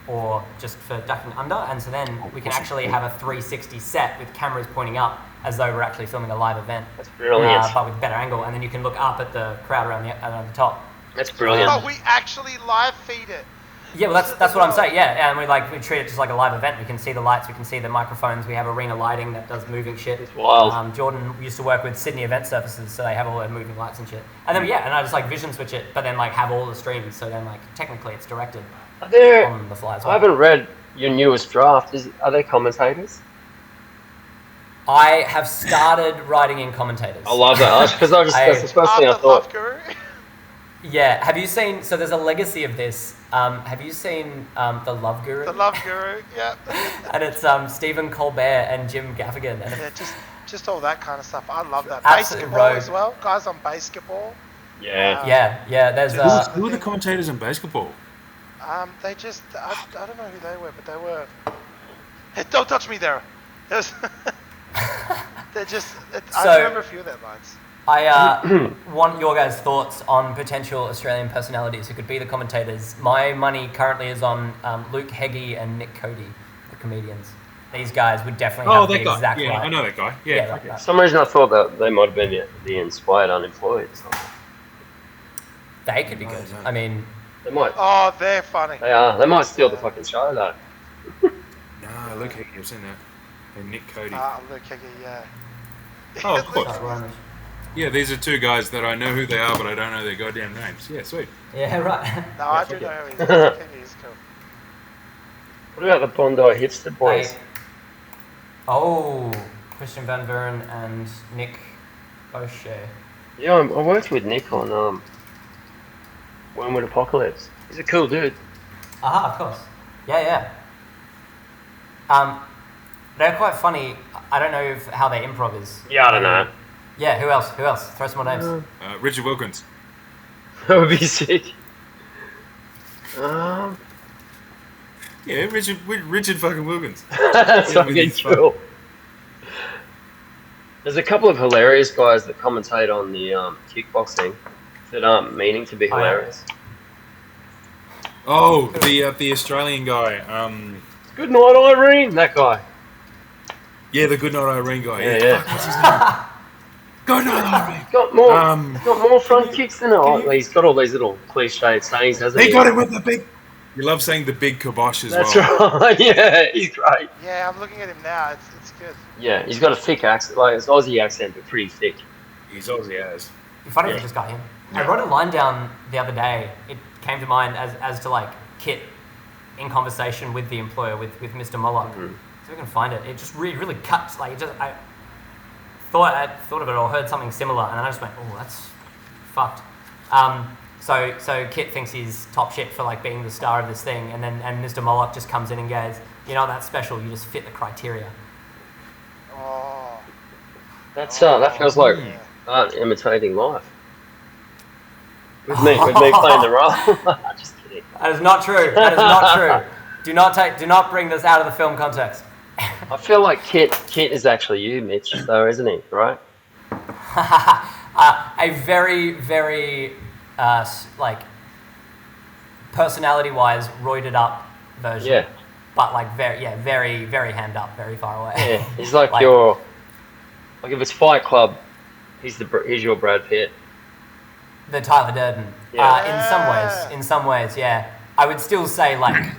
or just for ducking under. And so then we can actually have a 360 set with cameras pointing up as though we're actually filming a live event. That's brilliant. But with better angle. And then you can look up at the crowd around the top. That's brilliant. Oh, we actually live feed it. Yeah, well, that's what I'm saying. Yeah, and we treat it just like a live event. We can see the lights, we can see the microphones. We have arena lighting that does moving shit. It's wild. Jordan used to work with Sydney Event Surfaces, so they have all their moving lights and shit. And then and I just like vision switch it, but then like have all the streams. So then like technically it's directed Are there, on the fly as I well. haven't read your newest draft. Are they commentators? I have started writing in commentators. I love that. Because that's the first thing I After Love thought. Guru. Yeah, have you seen? So there's a legacy of this. Have you seen the Love Guru? The Love Guru, yeah. And it's Stephen Colbert and Jim Gaffigan. And Yeah, just all that kind of stuff. I love that. Absolutely Basketball rogue. as well. Guys on basketball. Yeah. yeah, there's who are the commentators in basketball? They just, I don't know who they were, but they were. Hey, don't touch me there. There's, they're just. I So- remember a few of their lines. I want your guys' thoughts on potential Australian personalities who could be the commentators. My money currently is on Luke Heggie and Nick Cody, the comedians. These guys would definitely Oh, have that the guy. exact Yeah, right. I know that guy. Yeah. Yeah, okay. that- For some reason I thought that they might have been the inspired unemployed or something. they could be good. I mean, They might. Oh, they're funny. They are. They might steal the fucking show though. No, look, I've seen that. And Nick Cody. Luke Heggie, yeah. Oh, of course. that's right. Yeah, these are 2 guys that I know who they are, but I don't know their goddamn names. Yeah, sweet. Yeah, right. No, I do know who he is. Luke Heggie is cool. What about the Bondi hipster boys? They- oh, Christian Van Buren and Nick O'Shea. Yeah, I worked with Nick on Wormwood Apocalypse. He's a cool dude. Aha, of course. Yeah. They're quite funny. I don't know how their improv is. Yeah, I don't know. Yeah, who else? Throw some more names. Richard Wilkins. That would be sick. Um, Yeah, Richard fucking Wilkins. that's Yeah, fucking he's fun. cool. There's a couple of hilarious guys that commentate on the kickboxing that aren't meaning to be Oh, yeah. hilarious. Oh, the Australian guy. Good night, Irene. That guy. Yeah, the Goodnight Irene guy. Yeah. Fuck, what's his name? Goodnight Irene. Got more front kicks than he's got all these little cliched sayings, hasn't he? He got it with the big. You love saying the big kibosh as That's well. right. Yeah, he's great. Yeah, I'm looking at him now. It's good. Yeah, he's got a thick accent, like it's Aussie accent, but pretty thick. He's Aussie as. It'd be funny if Yeah. we just got him. I wrote a line down the other day. It came to mind as to like Kit in conversation with the employer, with Mr. Moloch. Mm-hmm. So we can find it. It just really cuts. Like I thought of it or heard something similar, and then I just went, oh, that's fucked. So Kit thinks he's top shit for like being the star of this thing, and Mr. Moloch just comes in and goes, you know, that's special. You just fit the criteria. Oh. That feels like Yeah. art imitating life. With me playing the role. Just kidding. That is not true. That is not true. Do not bring this out of the film context. I feel like Kit is actually you, Mitch, though, isn't he? Right? A very, very, like, personality-wise, roided up version. Yeah. But like very, very hand up, very far away. Yeah. He's like, your. Like if it's Fight Club, he's your Brad Pitt. The Tyler Durden. Yeah. In some ways, yeah. I would still say like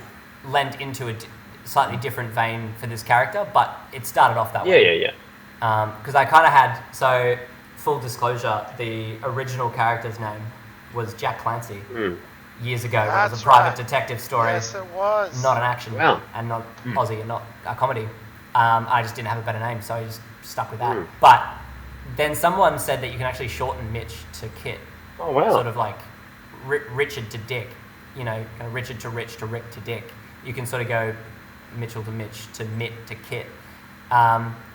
lent into a slightly different vein for this character, but it started off that way. Yeah. Because I kind of had, so full disclosure, the original character's name was Jack Clancy years ago. It was a private detective story. Yes, it was. Not an action Wow. and not Aussie and not a comedy. I just didn't have a better name, so I just stuck with that. But then someone said that you can actually shorten Mitch to Kit. Oh, wow. Sort of like Richard to Dick, you know, kind of Richard to Rich to Rick to Dick. You can sort of go Mitchell to Mitch to Mitt to Kit.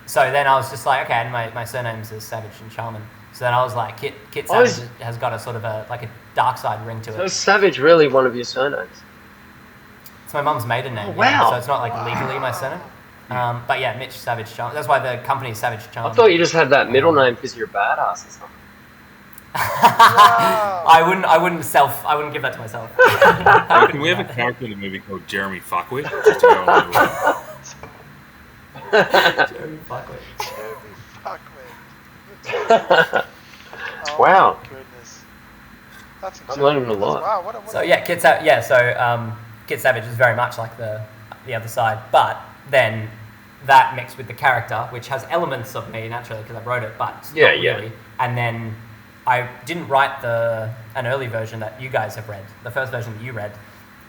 So then I was just like, okay, and my surnames is Savage and Charmin. So then I was like, Kit Savage has got a sort of a dark side ring to it. So is Savage really one of your surnames? It's my mum's maiden name. Oh, wow. So it's not like legally my surname. But yeah, Mitch Savage Charmin. That's why the company's Savage Charmin. I thought you just had that middle name because you're a badass or something. I wouldn't give that to myself. Can we have a character in the movie called Jeremy Fuckwit? Just to go on Jeremy Fuckwit. Oh, Wow. my goodness. That's I'm learning a lot. Wow, what a So yeah, Kit Savage is very much like the other side, but then that mixed with the character, which has elements of me naturally because I wrote it, but not really. And then I didn't write an early version that you guys have read. The first version that you read,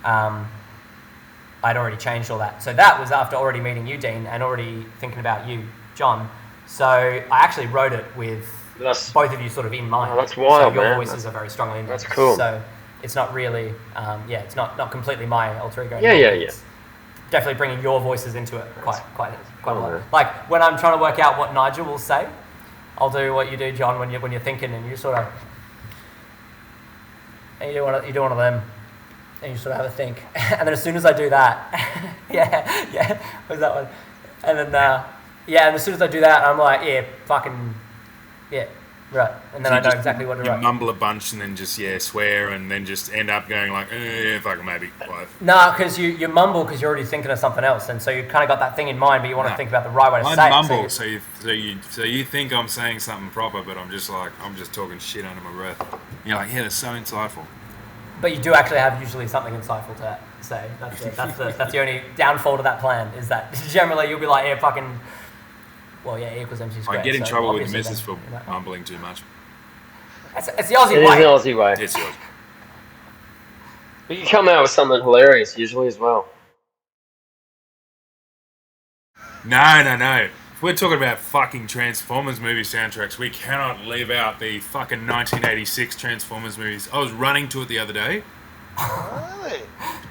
I'd already changed all that. So that was after already meeting you, Dean, and already thinking about you, John. So I actually wrote it with both of you sort of in mind. Oh, that's wild, so your man. voices are very strongly in That's cool. So it's not really, it's not completely my alter ego. Yeah. It's definitely bringing your voices into it quite a cool, lot. man. Like when I'm trying to work out what Nigel will say, I'll do what you do, John, when you're thinking and you sort of, and you do one of them, and you sort of have a think, and then as soon as I do that, yeah, what's that one? And then and as soon as I do that, I'm like, right, and then So I know exactly what to You write. mumble a bunch and then just swear and then just end up going like, fucking maybe. Like, No, because you mumble because you're already thinking of something else, and so you kind of got that thing in mind, but you want to think about the right way to I say mumble, it. so you think I'm saying something proper, but I'm just talking shit under my breath. You're like, that's so insightful. But you do actually have usually something insightful to say. That's the only downfall to that plan is that generally you'll be like, E equals MC squared. I get in so trouble with the obviously missus for then, mumbling too much. It's the Aussie It is way. the Aussie way. It's yours. But you come out with something hilarious usually as well. No. If we're talking about fucking Transformers movie soundtracks, we cannot leave out the fucking 1986 Transformers movies. I was running to it the other day. Really?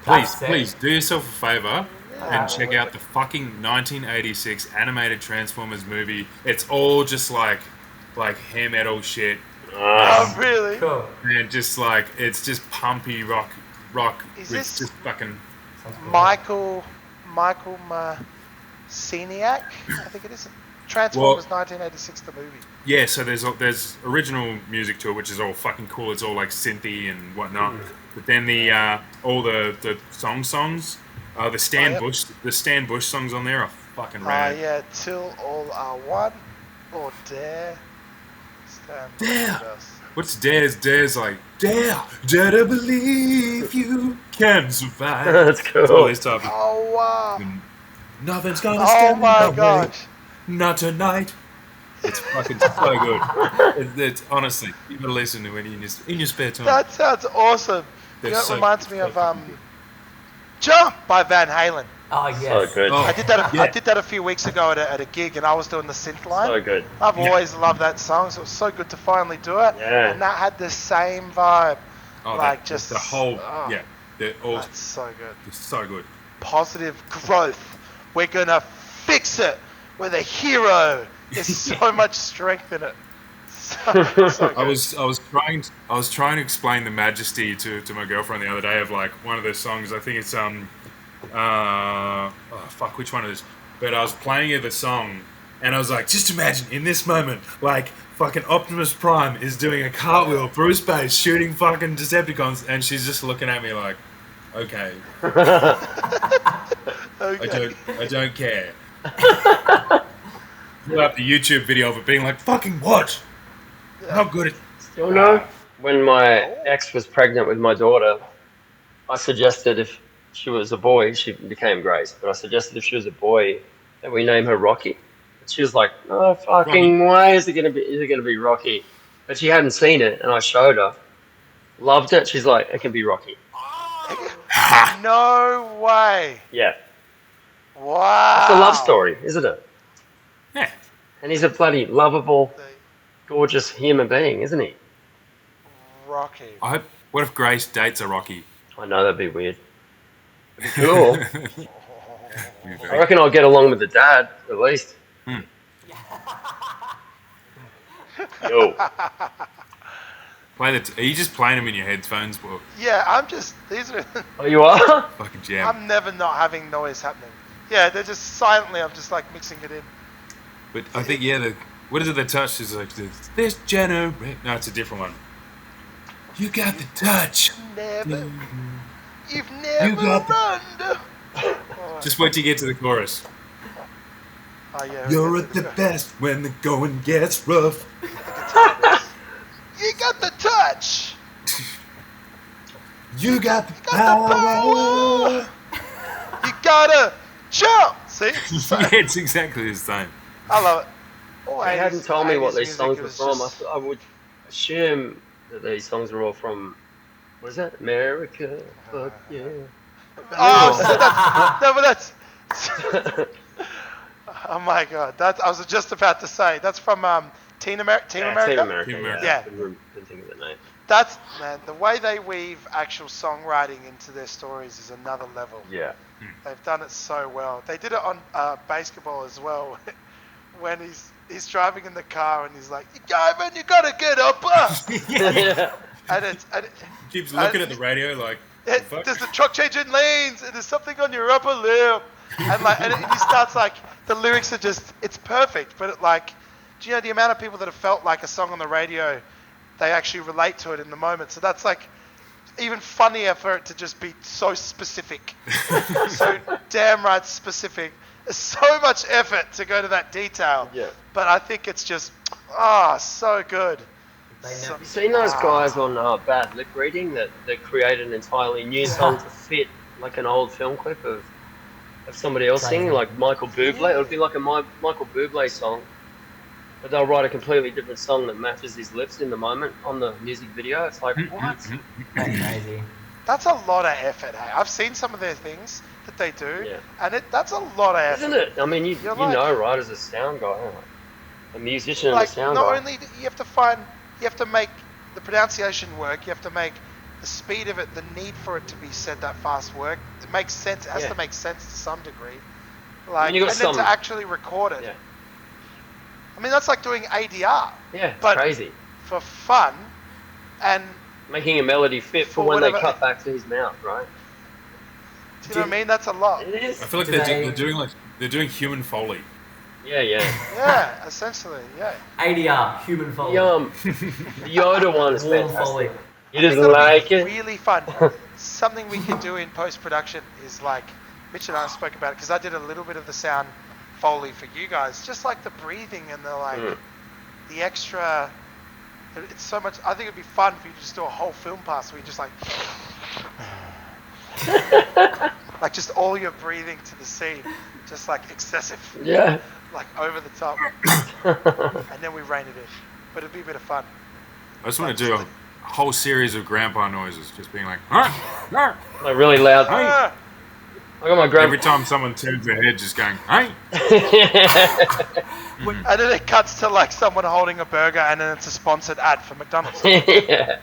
Please do yourself a favor and check out the fucking 1986 animated Transformers movie. It's all just like hair metal shit. Oh, really? Cool. And just like it's just pumpy rock. Is with this- just fucking Michael Masiniak, I think it is. Transformers 1986, the movie. yeah. So there's original music to it, which is all fucking cool. It's all like synthy and whatnot. But then the all the songs, the Stan Bush songs on there are fucking rad. Yeah, till all are one or dare. Stand Dare. with us. What's Dare's? Dare's like, dare to believe you can survive. That's It's all cool. this type of, Oh wow! nothing's gonna Oh stand in my our way. gosh! Not tonight. It's fucking so good. It's honestly, you gotta listen to it in your spare time. That sounds awesome. They're You know, it so- reminds me of "Jump" by Van Halen. Oh yes. So good. Oh. I did that. Yeah. I did that a few weeks ago at a gig, and I was doing the synth line. So good. I've always loved that song, so it was so good to finally do it. Yeah. And that had the same vibe. Oh, like just the whole they're all That's so good. it's so good. Positive growth. We're gonna fix it. We're the hero. There's so much strength in it. So good. I was trying to explain the majesty to my girlfriend the other day of like one of their songs. I think it's which one is but I was playing her the song, and I was like, just imagine in this moment, like fucking Optimus Prime is doing a cartwheel through space, shooting fucking Decepticons, and she's just looking at me like, okay, Okay. I don't care. Pull up the YouTube video of it being like, fucking watch. How good it. Still no? When my ex was pregnant with my daughter, I suggested if she was a boy, she became Grace, but I suggested if she was a boy that we name her Rocky. And she was like, no fucking way is it gonna be Rocky? But she hadn't seen it and I showed her. Loved it. She's like, it can be Rocky. No way. Yeah. Wow. It's a love story, isn't it? Yeah. And he's a bloody lovable, gorgeous human being, isn't he? Rocky. I hope. What if Grace dates a Rocky? I know that'd be weird. It'd be cool. Be I very- reckon I'll get along with the dad, at least. Yo. Are you just playing them in your headphones? Or Yeah, I'm just. These are. Oh, you are? fucking jam. I'm never not having noise happening. Yeah, they're just silently. I'm just like mixing it in. But I think what is it? The touch is like this generation. No, it's a different one. You got the touch. Never. You've You never got the- run. Just wait till you get to the chorus. Oh yeah. You're at the best when the going gets rough. You got the touch. You got the Got the power. power. You gotta jump. See, it's the same. Yeah, it's exactly the same. I love it. All They 80s hadn't told me what 80s these music songs were was from. just- I would assume that these songs are all from, what is that? America, fuck yeah. Oh, so that's, no, but that's. Oh my god, I was just about to say that's from Team America. Team America. Team America. Yeah. Couldn't think of the name. That's man, the way they weave actual songwriting into their stories is another level. Yeah. They've done it so well. They did it on basketball as well. When he's driving in the car and he's like, "Gavin, you gotta get up," Yeah. and it Keeps looking at the radio like, fuck? does the truck changing lanes? And there's something on your upper lip, and he starts like the lyrics are just it's perfect. But it like, do you know the amount of people that have felt like a song on the radio, they actually relate to it in the moment. So that's like even funnier for it to just be so specific, so damn right specific. There's so much effort to go to that detail. Yeah. But I think it's just so good. So- Have you seen those guys on Bad Lip Reading that create an entirely new song to fit like an old film clip of somebody else Crazy. singing, like Michael Bublé? It would be like a Michael Bublé song, but they'll write a completely different song that matches his lips in the moment on the music video. It's like, what? That's crazy. That's a lot of effort. Hey? I've seen some of their things that they do, Yeah. and that's a lot of effort. Isn't it? I mean, you You're like- know, right, as a sound guy, like, a musician and a Like sound not guy. only do you have to make the pronunciation work. You have to make the speed of it, the need for it to be said that fast work. It makes sense. It has Yeah. to make sense to some degree. Like, you and got then to some- actually record it. Yeah, I mean, that's like doing ADR yeah, it's But- crazy. for fun, and Making a melody fit for For when they whatever- cut back to his mouth, right? do you know what I mean? That's a lot. It is. I feel like Do they're doing human foley. Yeah, yeah. Yeah, essentially, yeah. ADR, human foley. The Yoda one is Warm fantastic. foley. He doesn't It's gonna like be it. really fun. Something we can do in post-production is like, Mitch and I spoke about it because I did a little bit of the sound foley for you guys, just like the breathing and the like, the extra. It's so much. I think it'd be fun for you to just do a whole film pass where you just like, like just all your breathing to the scene, just like excessive, Yeah. like over the top, and then we rein it in. But it'd be a bit of fun. I just want to do a whole series of grandpa noises, just being like, "Huh? Like really loud. Hey." Ah, I got my Every grand. time someone turns their head, just going, hey. and then it cuts to like someone holding a burger, and then it's a sponsored ad for McDonald's. Yeah.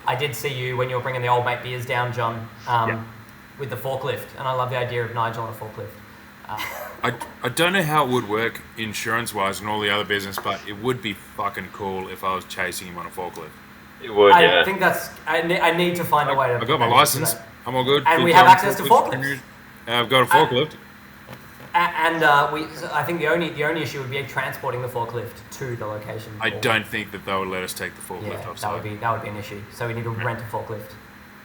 I did see you when you were bringing the old mate beers down, John, with the forklift, and I love the idea of Nigel on a forklift. I don't know how it would work insurance-wise and all the other business, but it would be fucking cool if I was chasing him on a forklift. It would, I yeah. think that's. I need to find a way to. I got my license. I'm all good. And we Good have time, access to forklift. forklifts. I've got a forklift. And I think the only issue would be transporting the forklift to the location. I don't think that they would let us take the forklift Yeah, offside. that would be an issue. So we need to rent a forklift.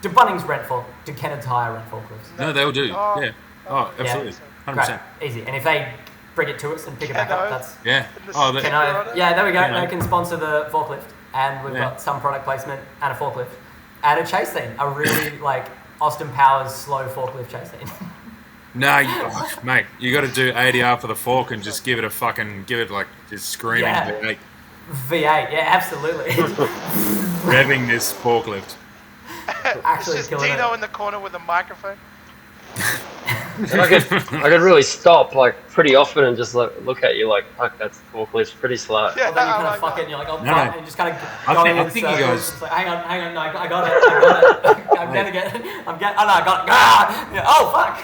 Do Bunnings rent do Kenneth Tire rent forklifts? No, they'll do. Oh. Yeah. Oh, absolutely. 100%. Great, easy. And if they bring it to us and pick it back up, that's. Yeah. Oh, Can Yeah, there we go. Keno. They can sponsor the forklift, and we've got some product placement and a forklift and a chase scene, a really like Austin Powers slow forklift chase scene. no, mate, you got to do ADR for the fork and just give it like just screaming Yeah. V8, V8, yeah, absolutely. revving this forklift. Actually it's just killing Dino it. in the corner with a microphone. And I could really stop like pretty often and just look at you like, fuck, that's the forklift's pretty slow. Yeah, Well, then you I kind like of fuck that. it and you're like, oh, No, fuck, no. and you just kind of I go think- in I think you circles. guys- It's like, hang on, no, I got it. I'm gonna get it. Oh no, I got it. Ah! Yeah, oh, fuck.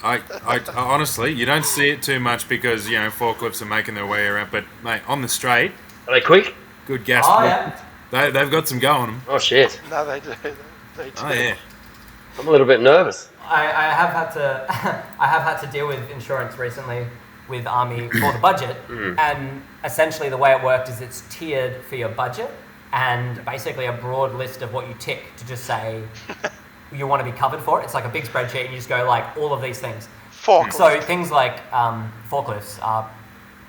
I honestly, you don't see it too much because forklifts are making their way around. But mate, on the straight, Are they quick? good gas. Oh, yeah. They've got some go on them. Oh shit. No, they do. They do. Oh yeah. I'm a little bit nervous. I have had to I have had to deal with insurance recently with Army for the budget, and essentially the way it worked is it's tiered for your budget, and basically a broad list of what you tick to just say you want to be covered for it. It's like a big spreadsheet, and you just go like all of these things. Forklift. So things like forklifts are,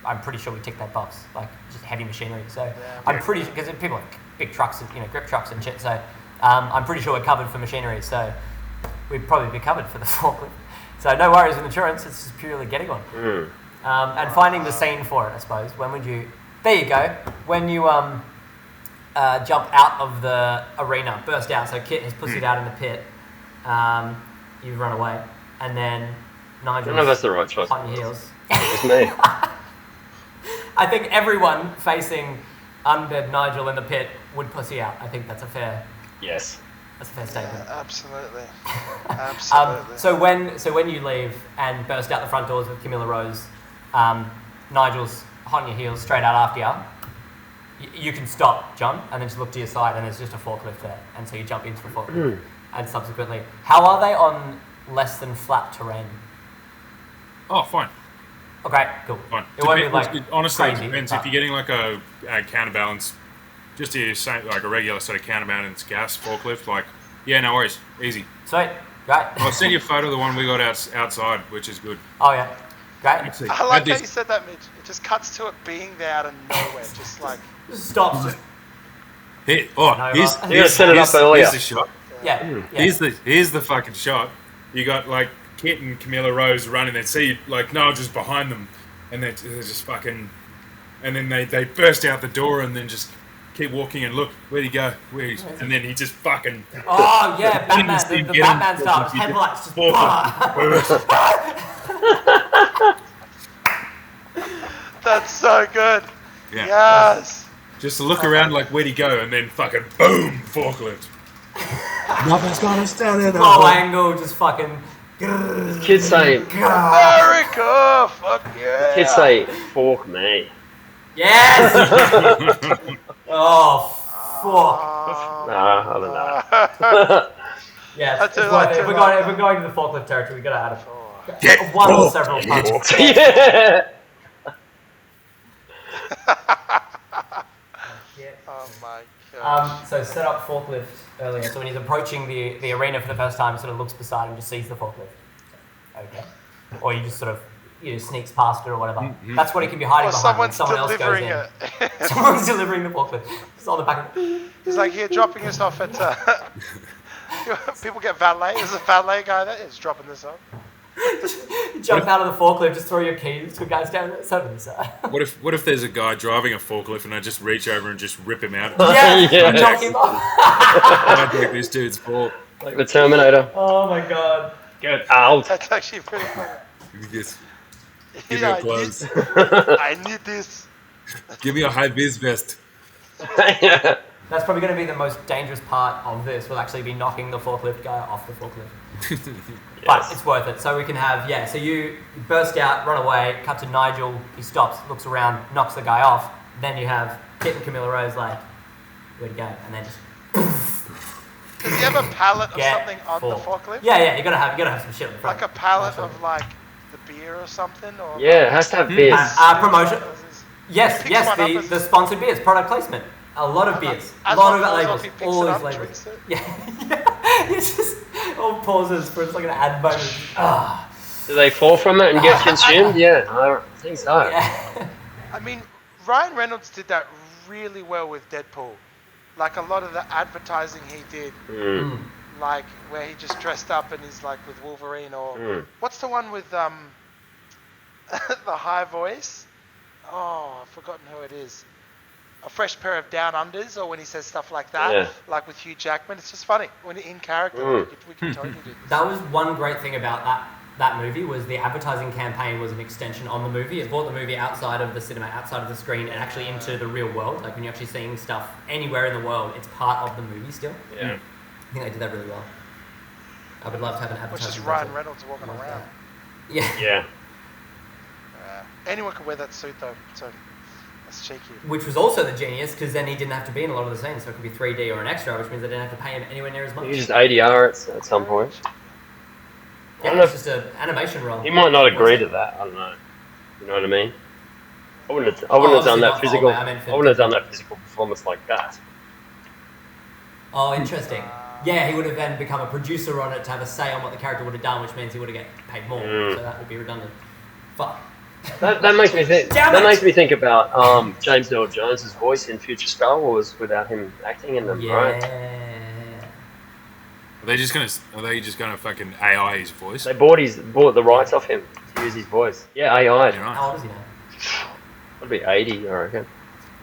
I'm pretty sure we tick that box, like just heavy machinery. So I'm pretty sure, because people like big trucks and grip trucks and shit. So I'm pretty sure we're covered for machinery. So we'd probably be covered for the forklift. So no worries with insurance. It's just purely getting one. And finding the scene for it, I suppose. When would you? There you go. When you jump out of the arena, burst out. So Kit has pussied out in the pit. You run away, and then I Nigel. don't know if that's the right choice. On your heels. It's me. I think everyone facing undead Nigel in the pit would pussy out. I think that's a fair Yes. statement. Absolutely. Absolutely. So when you leave and burst out the front doors with Camilla Rose, Nigel's hot on your heels straight out after you. You can stop, John, and then just look to your side, and there's just a forklift there, and so you jump into the forklift. And subsequently, how are they on less than flat terrain? Oh, fine. Okay, cool. Fine. It won't be Depends- like honestly, crazy, it depends. but- If you're getting like a counterbalance, just like a regular sort of counterbalance gas forklift, like no worries, easy. Sweet, great. I'll send you a photo of the one we got outside, which is good. Oh yeah, great. Actually, I like had how you said that, Mitch. It just cuts to it being there out of nowhere. Just like, Stop. Here, No, here's right. You gotta set it up earlier. Here's the shot. Yeah. Here's the fucking shot. You got like Kit and Camilla Rose running there. See like Noel just behind them, and they're just fucking, and then they burst out the door and then just keep walking and look, where'd he go? And then he just fucking. Oh yeah, Batman. Get him, The Batman style. Just you get headlights. Just that's so good. Yeah. Yes. Just look around like where'd he go, and then fucking boom, forklift. Nothing's gonna stand in low angle. Just fucking. Kids say, America. Fuck yeah. kids say, fork me. Yes. Oh fuck. Nah, I don't know. Yes. I do it's like worth it. to If we're like going, if we're going to the forklift territory, we gotta add Get one or forked. several punches. Yeah. Oh my god. So set up forklift earlier. So when he's approaching the arena for the first time, sort of looks beside him, just sees the forklift. Okay. Or he just sort of sneaks past it or whatever. That's what he can be hiding Or behind when someone's someone else goes delivering in. it. Someone's delivering the forklift. It's on the back of it. He's like here dropping this off at. People get valet. There's a valet guy there. He's dropping this off. You jump out of the forklift, just throw your keys to a guy's down there. Suddenly, sir. What if there's a guy driving a forklift and I just reach over and just rip him out? Yeah, Yeah. knock him off. I take this dude's fault. Like the Terminator. Oh my god. Get out. That's actually pretty funny. Just give me Yeah, a clothes. I need this. Give me a high vis vest. Yeah. That's probably going to be the most dangerous part of this. Will actually be knocking the forklift guy off the forklift. But it's worth it. So we can have, so you burst out, run away, cut to Nigel, he stops, looks around, knocks the guy off. Then you have Kit and Camilla Rose like, where'd he go? And then just Does he have a pallet of get something on the full. forklift? Yeah, you gotta have some shit on the front. Like a pallet of like the beer or something? Or Yeah, it has to have beers. Promotion. Yes, Picks yes, one up the as- sponsored beers, product placement. A lot of beers, a As lot one of falls labels, off, he picks all it these up, labels. drinks it. Yeah, it's just all pauses for it's like an ad moment. Ah, Do they fall from it and get consumed? Yeah, I think so. yeah. I mean, Ryan Reynolds did that really well with Deadpool. Like a lot of the advertising he did, Mm. like where he just dressed up and he's like with Wolverine or Mm. what's the one with the high voice? Oh, I've forgotten who it is. A fresh pair of down unders, or when he says stuff like that, Yeah. like with Hugh Jackman. It's just funny when in character. Mm. We can totally do this. That was one great thing about that movie was the advertising campaign was an extension on the movie. It brought the movie outside of the cinema, outside of the screen, and actually into the real world. Like when you're actually seeing stuff anywhere in the world, it's part of the movie still. Yeah. I think they did that really well. I would love to have an Which advertising. is Ryan budget. Reynolds walking Like around. that. Yeah. Yeah. Anyone could wear that suit though, so that's cheeky. Which was also the genius because then he didn't have to be in a lot of the scenes, so it could be 3D or an extra, which means they didn't have to pay him anywhere near as much. You just ADR at some point. Yeah, don't know it's just an animation role. He might not agree to that. I don't know. You know what I mean? I wouldn't have done obviously that not physical. Paul, I meant for- I wouldn't have done that physical performance like that. Oh, interesting. Yeah, he would have then become a producer on it to have a say on what the character would have done, which means he would have get paid more. Mm. So that would be redundant. Fuck. That makes me think. Damn That it! makes me think about James Earl Jones's voice in future Star Wars without him acting in them, Yeah. right? Are they just gonna fucking AI his voice? They bought the rights off him to use his voice. Yeah, AI. Yeah, right. How old is he now? That'd be 80, I reckon.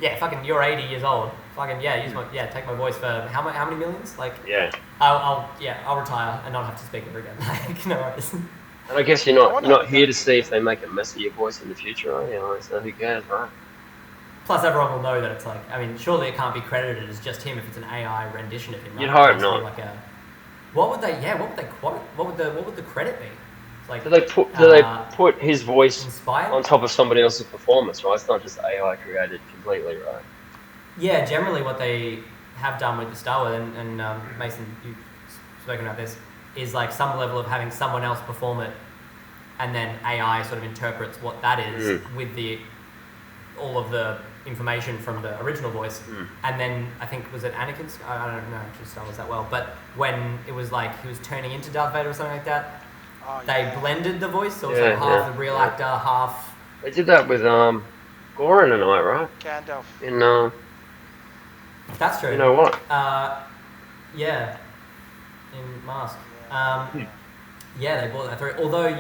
Yeah, fucking, you're 80 years old. Fucking, take my voice for how many millions? Like, Yeah. I'll retire and not have to speak ever again. Like, no worries. And I guess you're not here to see if they make a mess of your voice in the future, are you? Like, so who cares, right? Plus, everyone will know that it's like, I mean, surely it can't be credited as just him if it's an AI rendition of him. Right? You'd hope It has to be not. Like what would they quote? What would the credit be? It's like, Do they uh, put his voice inspired? on top of somebody else's performance, right? It's not just AI created completely, right? Yeah, generally what they have done with the Star Wars, and Mason, you've spoken about this, is like some level of having someone else perform it, and then AI sort of interprets what that is with all of the information from the original voice, and then I think was it Anakin? I don't know actually Star Wars that well, but when it was like he was turning into Darth Vader or something like that, Oh, they yeah. blended the voice, so it was Yeah, like half yeah, the real yeah. actor, half. They did that with Goran and I, right? Gandalf. In That's true. you know what? Yeah, in Mask. Yeah, they brought that through. Although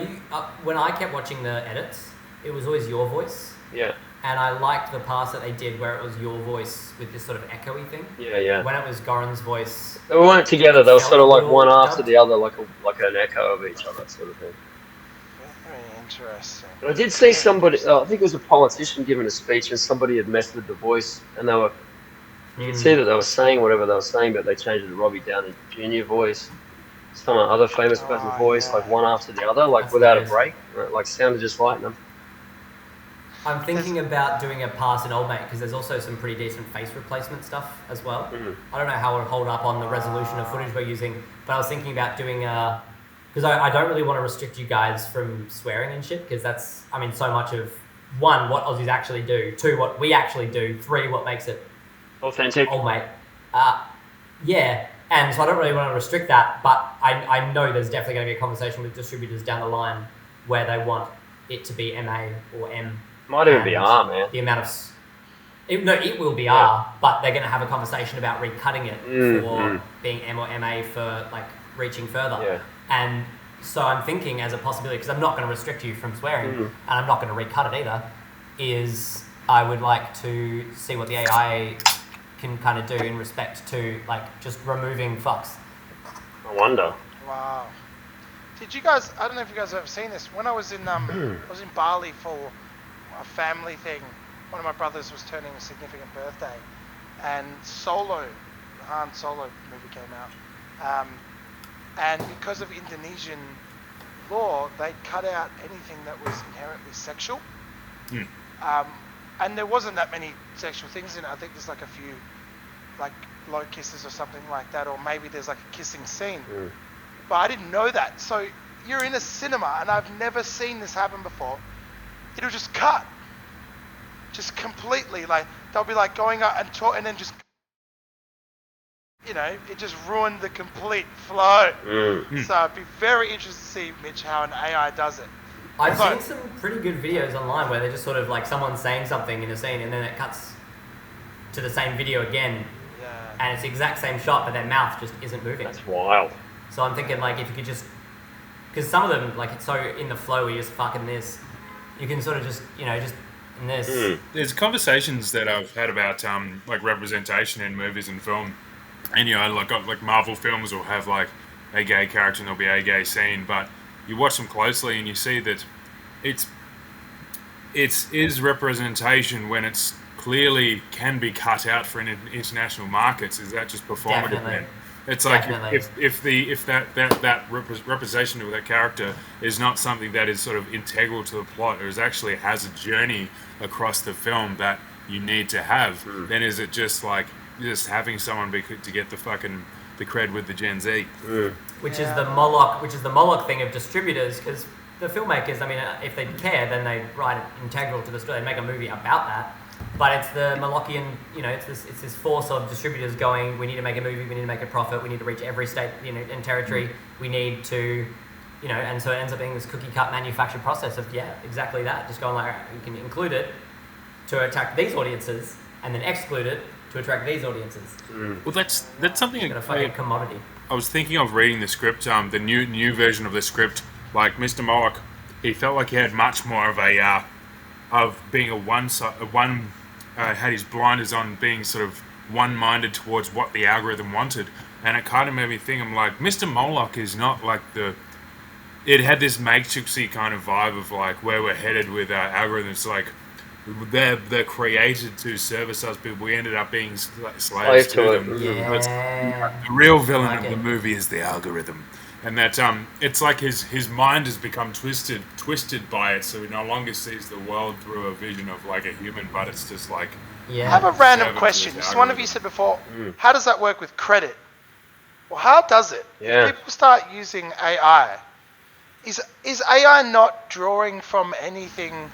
when I kept watching the edits, it was always your voice, Yeah, and I liked the parts that they did where it was your voice with this sort of echoey thing. yeah. When it was Goran's voice, They weren't together. They were sort of like one Skeletal after dubbed. the other, like an echo of each other, sort of thing. Very interesting. But I did see somebody. I think it was a politician giving a speech, and somebody had messed with the voice, and they were. You could see that they were saying whatever they were saying, but they changed it to Robbie Downey Jr. voice, some other famous person's Oh, voice, yeah. like one after the other, like That's without a nice. break, right? Like sounded just like them. I'm thinking about doing a pass in Old Mate because there's also some pretty decent face replacement stuff as well. Mhm. I don't know how it would hold up on the resolution of footage we're using, but I was thinking about doing because I don't really want to restrict you guys from swearing and shit because that's, I mean, so much of one, what Aussies actually do, two, what we actually do, three, what makes it Authentic. Old Mate. Yeah, and so I don't really want to restrict that, but I know there's definitely going to be a conversation with distributors down the line where they want it to be MA or M. Might even be and R, man. The amount of... it will be Yeah. R, but they're going to have a conversation about recutting it for mm. being M or MA for like reaching further. Yeah. And so I'm thinking as a possibility, because I'm not going to restrict you from swearing, and I'm not going to recut it either, is I would like to see what the AI can kind of do in respect to like just removing fucks. I wonder. Wow. Did you guys? I don't know if you guys have ever seen this. When I was in Bali for a family thing, one of my brothers was turning a significant birthday, and Han Solo movie came out, and because of Indonesian law, they cut out anything that was inherently sexual. And there wasn't that many sexual things in it. I think there's like a few, like low kisses or something like that, or maybe there's like a kissing scene. But I didn't know that. So you're in a cinema, and I've never seen this happen before. It'll just cut, just completely. Like they'll be like going up and talk, and then just, it just ruined the complete flow. So I'd be very interested to see, Mitch, how an AI does it. I've seen some pretty good videos online where they're just sort of like someone saying something in a scene, and then it cuts to the same video again, and it's the exact same shot, but their mouth just isn't moving. That's wild. So I'm thinking, like, if you could just, because some of them, like, it's so in the flow where you're just fucking this, you can sort of just, just in this. There's conversations that I've had about like representation in movies and film, and like Marvel films will have like a gay character and there'll be a gay scene, but you watch them closely and you see that it is representation when it's clearly can be cut out for international markets. Is that just performative? Definitely. Then it's like Definitely. if that representation of that character is not something that is sort of integral to the plot, or is actually has a journey across the film that you need to have, then is it just like just having someone to get the cred with the Gen Z? Which is the Moloch thing of distributors, because the filmmakers, I mean, if they care, then they write it integral to the story. They make a movie about that. But it's the Molochian, it's this force of distributors going, we need to make a movie, we need to make a profit, we need to reach every state, and territory. We need to, and so it ends up being this cookie cut manufactured process of, exactly that. Just going like, you can include it to attract these audiences, and then exclude it to attract these audiences. Well, that's something. It's got a fucking commodity. I was thinking of reading the script, the new version of the script. Like Mr. Moloch, he felt like he had much more of a of being had his blinders on, being sort of one-minded towards what the algorithm wanted, and it kind of made me think, I'm like, Mr. Moloch is not like it had this matrixy kind of vibe of like where we're headed with our algorithms, like they're created to service us, but we ended up being slaves to them. Yeah. The real villain of the movie is the algorithm. And that it's like his mind has become twisted by it, so he no longer sees the world through a vision of like a human, but it's just like. I have a random question. Just one of you said before, how does that work with credit? Well, how does it? Yeah. If people start using AI, is AI not drawing from anything?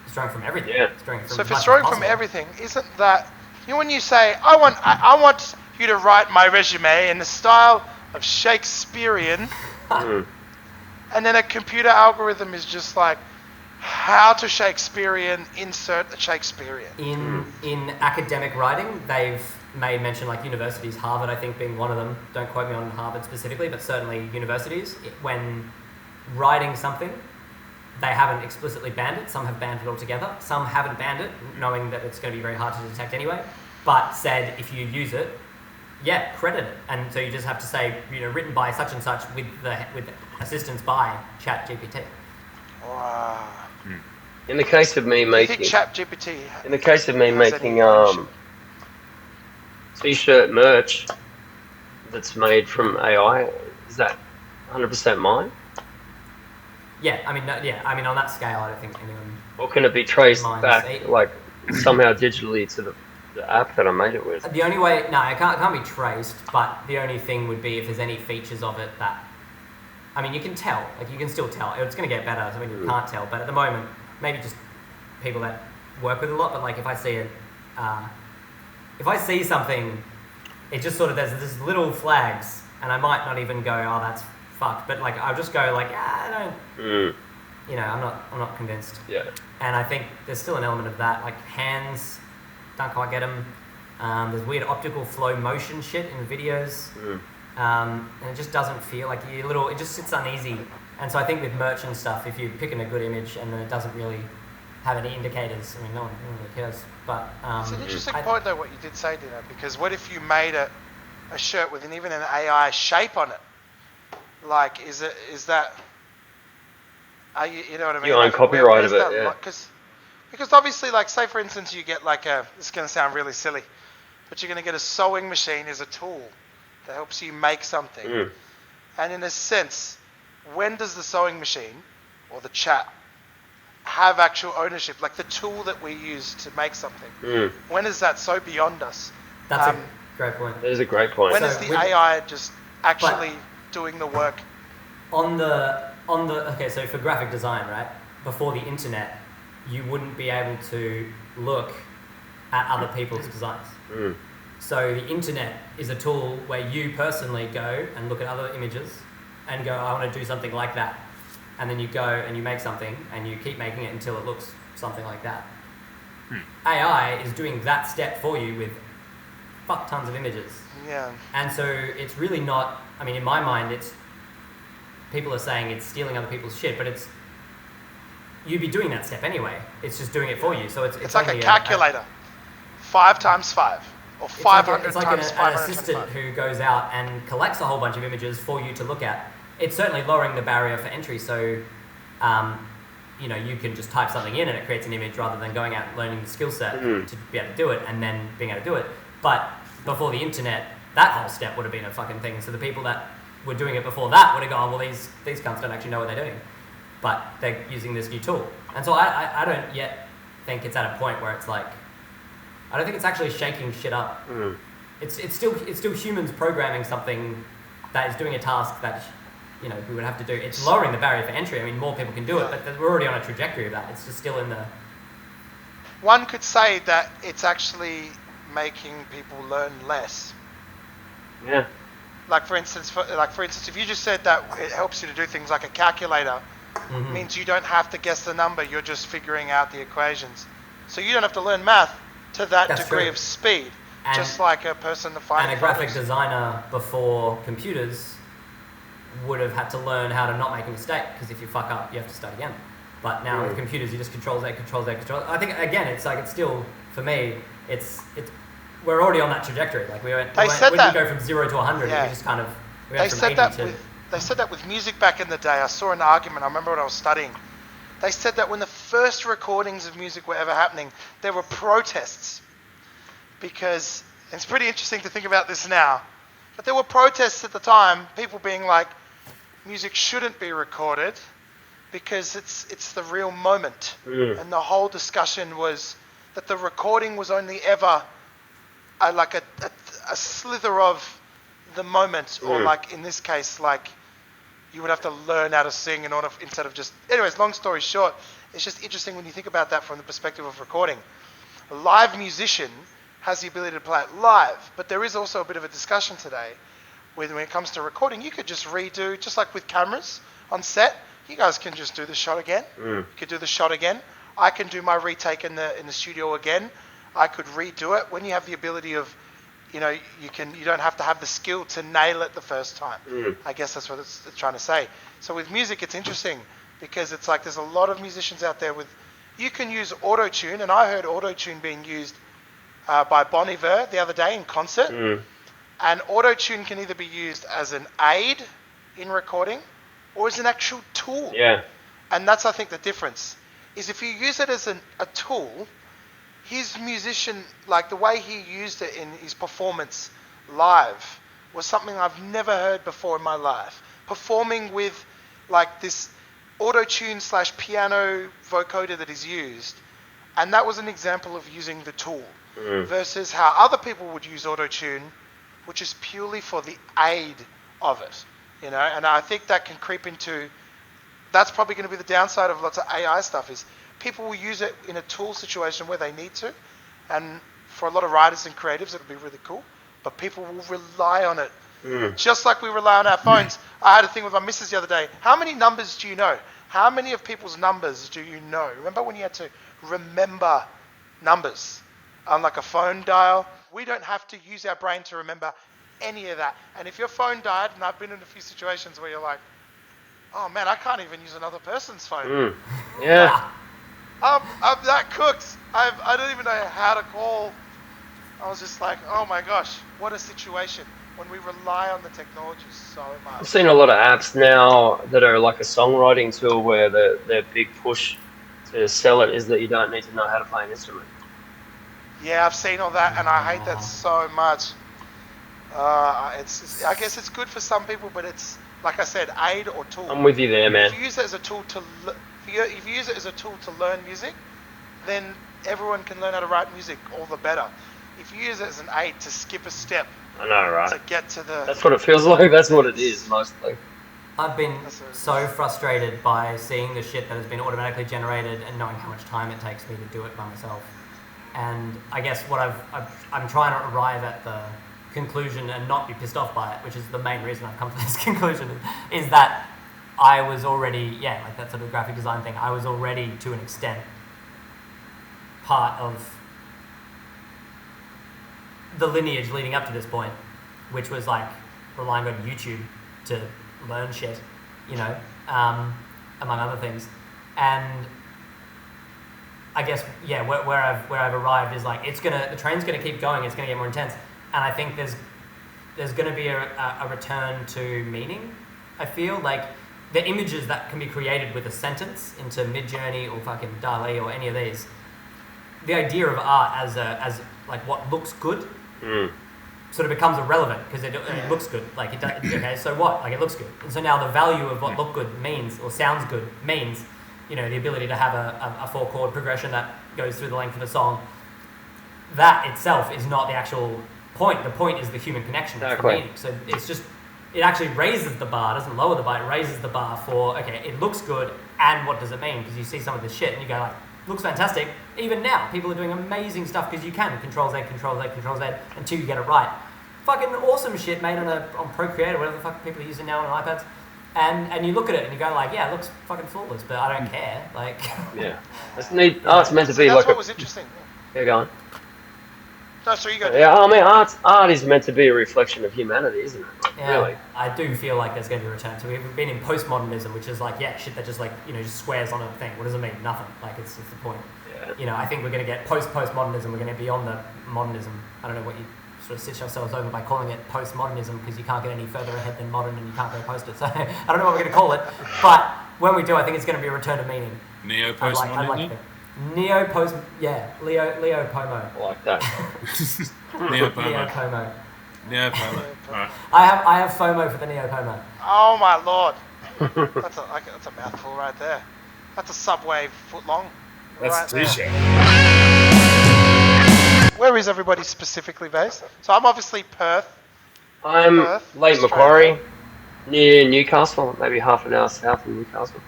It's drawing from everything. Yeah. So if it's drawing from everything, isn't that, when you say, I want you to write my resume in the style of Shakespearean, and then a computer algorithm is just like, how to Shakespearean, insert the Shakespearean. In academic writing, they've made mention, like universities, Harvard I think being one of them, don't quote me on Harvard specifically, but certainly universities, when writing something, they haven't explicitly banned it. Some have banned it altogether. Some haven't banned it, knowing that it's going to be very hard to detect anyway, but said if you use it, credit it. And so you just have to say, written by such and such with assistance by ChatGPT. Wow. In the case of me I making, think ChatGPT. in the case of me has making any information. t-shirt merch that's made from AI, is that 100% mine? I mean on that scale, I don't think anyone. Or can it be traced Mine's back, eight. like somehow digitally to the app that I made it with? The only way, no, it can't be traced. But the only thing would be if there's any features of it that, I mean, you can tell. Like you can still tell. It's going to get better. I mean, you can't tell. But at the moment, maybe just people that work with it a lot. But like if I see it, if I see something, it just sort of there's this little flags, and I might not even go, oh, that's fucked. But like I'll just go like, I don't. I'm not convinced. Yeah. And I think there's still an element of that. Like hands, don't quite get them. There's weird optical flow motion shit in videos. And it just doesn't feel like it just sits uneasy. And so I think with merch and stuff, if you're picking a good image and then it doesn't really have any indicators, I mean, no one really cares. But it's an interesting point though, what you did say, Dino, because what if you made a shirt with even an AI shape on it? Like, is that, you know what I mean? You own copyright of it, yeah. Because obviously, like, say for instance, you get like this is going to sound really silly, but you're going to get a sewing machine as a tool that helps you make something. And in a sense, when does the sewing machine or the chat have actual ownership? Like the tool that we use to make something. When is that so beyond us? That's a great point. That is a great point. When is the AI just actually doing the work? On the So for graphic design, right? Before the internet, you wouldn't be able to look at other people's designs. So the internet is a tool where you personally go and look at other images and go, I want to do something like that. And then you go and you make something and you keep making it until it looks something like that. AI is doing that step for you with fuck tons of images. Yeah. And so it's really not, I mean, in my mind, it's, people are saying it's stealing other people's shit, but it's, you'd be doing that step anyway. It's just doing it for you. So it's like a only calculator. 5 times 5. Or 500 it's like times an 500 assistant times 5. who goes out and collects a whole bunch of images for you to look at. It's certainly lowering the barrier for entry. So, you know, you can just type something in and it creates an image rather than going out and learning the skill set to be able to do it and then being able to do it. But before the internet, that whole step would have been a fucking thing. So the people that were doing it before that would have gone, well, these cunts don't actually know what they're doing. But they're using this new tool. And so I don't yet think it's at a point where it's like, I don't think it's actually shaking shit up. It's still humans programming something that is doing a task that, you know, we would have to do. It's lowering the barrier for entry. I mean, more people can do it, but we're already on a trajectory of that. It's just still in the... One could say that it's actually making people learn less. Yeah. Like for instance, if you just said that it helps you to do things like a calculator, means you don't have to guess the number. You're just figuring out the equations. So you don't have to learn math to that That's degree true. of speed. And- just like a person to find. And a graphic designer before computers would have had to learn how to not make a mistake, because if you fuck up, you have to start again. But now with computers, you just control Z, control Z, control. I think again, it's like, it's still, for me, it's we're already on that trajectory. Like we They when said we that. go from 0 to 100, Yeah. we just kind of we They went from said 80 that to with they said that with music back in the day. I saw an argument. I remember when I was studying. They said that when the first recordings of music were ever happening, there were protests, because it's pretty interesting to think about this now. But there were protests at the time, people being like, music shouldn't be recorded because it's the real moment. And the whole discussion was that the recording was only ever like a slither of the moment, or like in this case, like you would have to learn how to sing in order instead of just. Anyways, long story short, it's just interesting when you think about that from the perspective of recording. A live musician has the ability to play it live, but there is also a bit of a discussion today when it comes to recording. You could just redo, just like with cameras on set. You guys can just do the shot again. You could do the shot again. I can do my retake in the studio again. I could redo it. When you have the ability of, you know, you don't have to have the skill to nail it the first time. I guess that's what it's trying to say. So with music, it's interesting because it's like there's a lot of musicians out there with, you can use auto-tune, and I heard auto-tune being used by Bon Iver the other day in concert. And auto-tune can either be used as an aid in recording or as an actual tool. Yeah. And that's, I think, the difference. Is if you use it as a tool, his musician, like the way he used it in his performance live, was something I've never heard before in my life. Performing with like this auto-tune / piano vocoder that is used. And that was an example of using the tool. Versus how other people would use auto-tune, which is purely for the aid of it. You know, and I think that can creep into, that's probably going to be the downside of lots of AI stuff, is people will use it in a tool situation where they need to. And for a lot of writers and creatives, it'll be really cool. But people will rely on it. Just like we rely on our phones. I had a thing with my missus the other day. How many numbers do you know? How many of people's numbers do you know? Remember when you had to remember numbers on like a phone dial? We don't have to use our brain to remember any of that. And if your phone died, and I've been in a few situations where you're like, oh man, I can't even use another person's phone. Yeah. I'm that cooked. I don't even know how to call. I was just like, oh my gosh, what a situation when we rely on the technology so I've much. seen a lot of apps now that are like a songwriting tool where their big push to sell it is that you don't need to know how to play an instrument. Yeah, I've seen all that, and I hate that so much. I guess it's good for some people, but it's, like I said, aid or tool. I'm with you there, man. If you use it as a tool to if you use it as a tool to learn music, then everyone can learn how to write music all the better. If you use it as an aid to skip a step I know, right? to get to the... That's what it feels like. That's what it is, mostly. I've been That's what it so is. frustrated by seeing the shit that has been automatically generated and knowing how much time it takes me to do it by myself. And I guess what I'm trying to arrive at the conclusion and not be pissed off by it, which is the main reason I've come to this conclusion, is that I was already, like that sort of graphic design thing, I was already to an extent part of the lineage leading up to this point, which was like relying on YouTube to learn shit, among other things. And I guess, where I've arrived is like the train's gonna keep going. It's gonna get more intense, and I think there's gonna be a return to meaning. I feel like the images that can be created with a sentence into Midjourney or fucking DALL-E or any of these, the idea of art as like what looks good sort of becomes irrelevant because it looks good. Like it does, okay, so what? Like it looks good, and so now the value of what look good means or sounds good means, the ability to have a 4-chord progression that goes through the length of a song. That itself is not the actual point. The point is the human connection. That's the meaning. So it's just, it actually raises the bar, doesn't lower the bar. It raises the bar for, okay, it looks good, and what does it mean? Because you see some of this shit and you go like, looks fantastic. Even now, people are doing amazing stuff because you can Control Z, Control Z, Control Z until you get it right. Fucking awesome shit made on Procreate or whatever the fuck people are using now on iPads. And you look at it and you go like, yeah, it looks fucking flawless, but I don't care. Like, Yeah. That's neat. Art's meant to be That's like what was interesting. Yeah, go on. No, so you go. Yeah, I mean, art is meant to be a reflection of humanity, isn't it? Like, yeah, really. I do feel like there's going to be a return. So we've been in postmodernism, which is like, shit that just like, just squares on a thing. What does it mean? Nothing. Like, it's the point. Yeah. I think we're going to get postmodernism. We're going to be beyond the modernism. I don't know what you sort of stitch ourselves over by calling it postmodernism because you can't get any further ahead than modern and you can't go post it. So I don't know what we're going to call it. But when we do, I think it's going to be a return to meaning. Neo-postmodernism? I'd like Neo-post... Yeah, Leo Pomo. I like that. Neo-pomo. Neo-Pomo. Neo-pomo. Alright. I have FOMO for the Neo-Pomo. Oh my lord, that's a mouthful right there. That's a Subway foot long. That's right a t-shirt. Where is everybody specifically based? So I'm obviously Perth. I'm Perth, Lake Australia. Macquarie, near Newcastle, maybe half an hour south of Newcastle.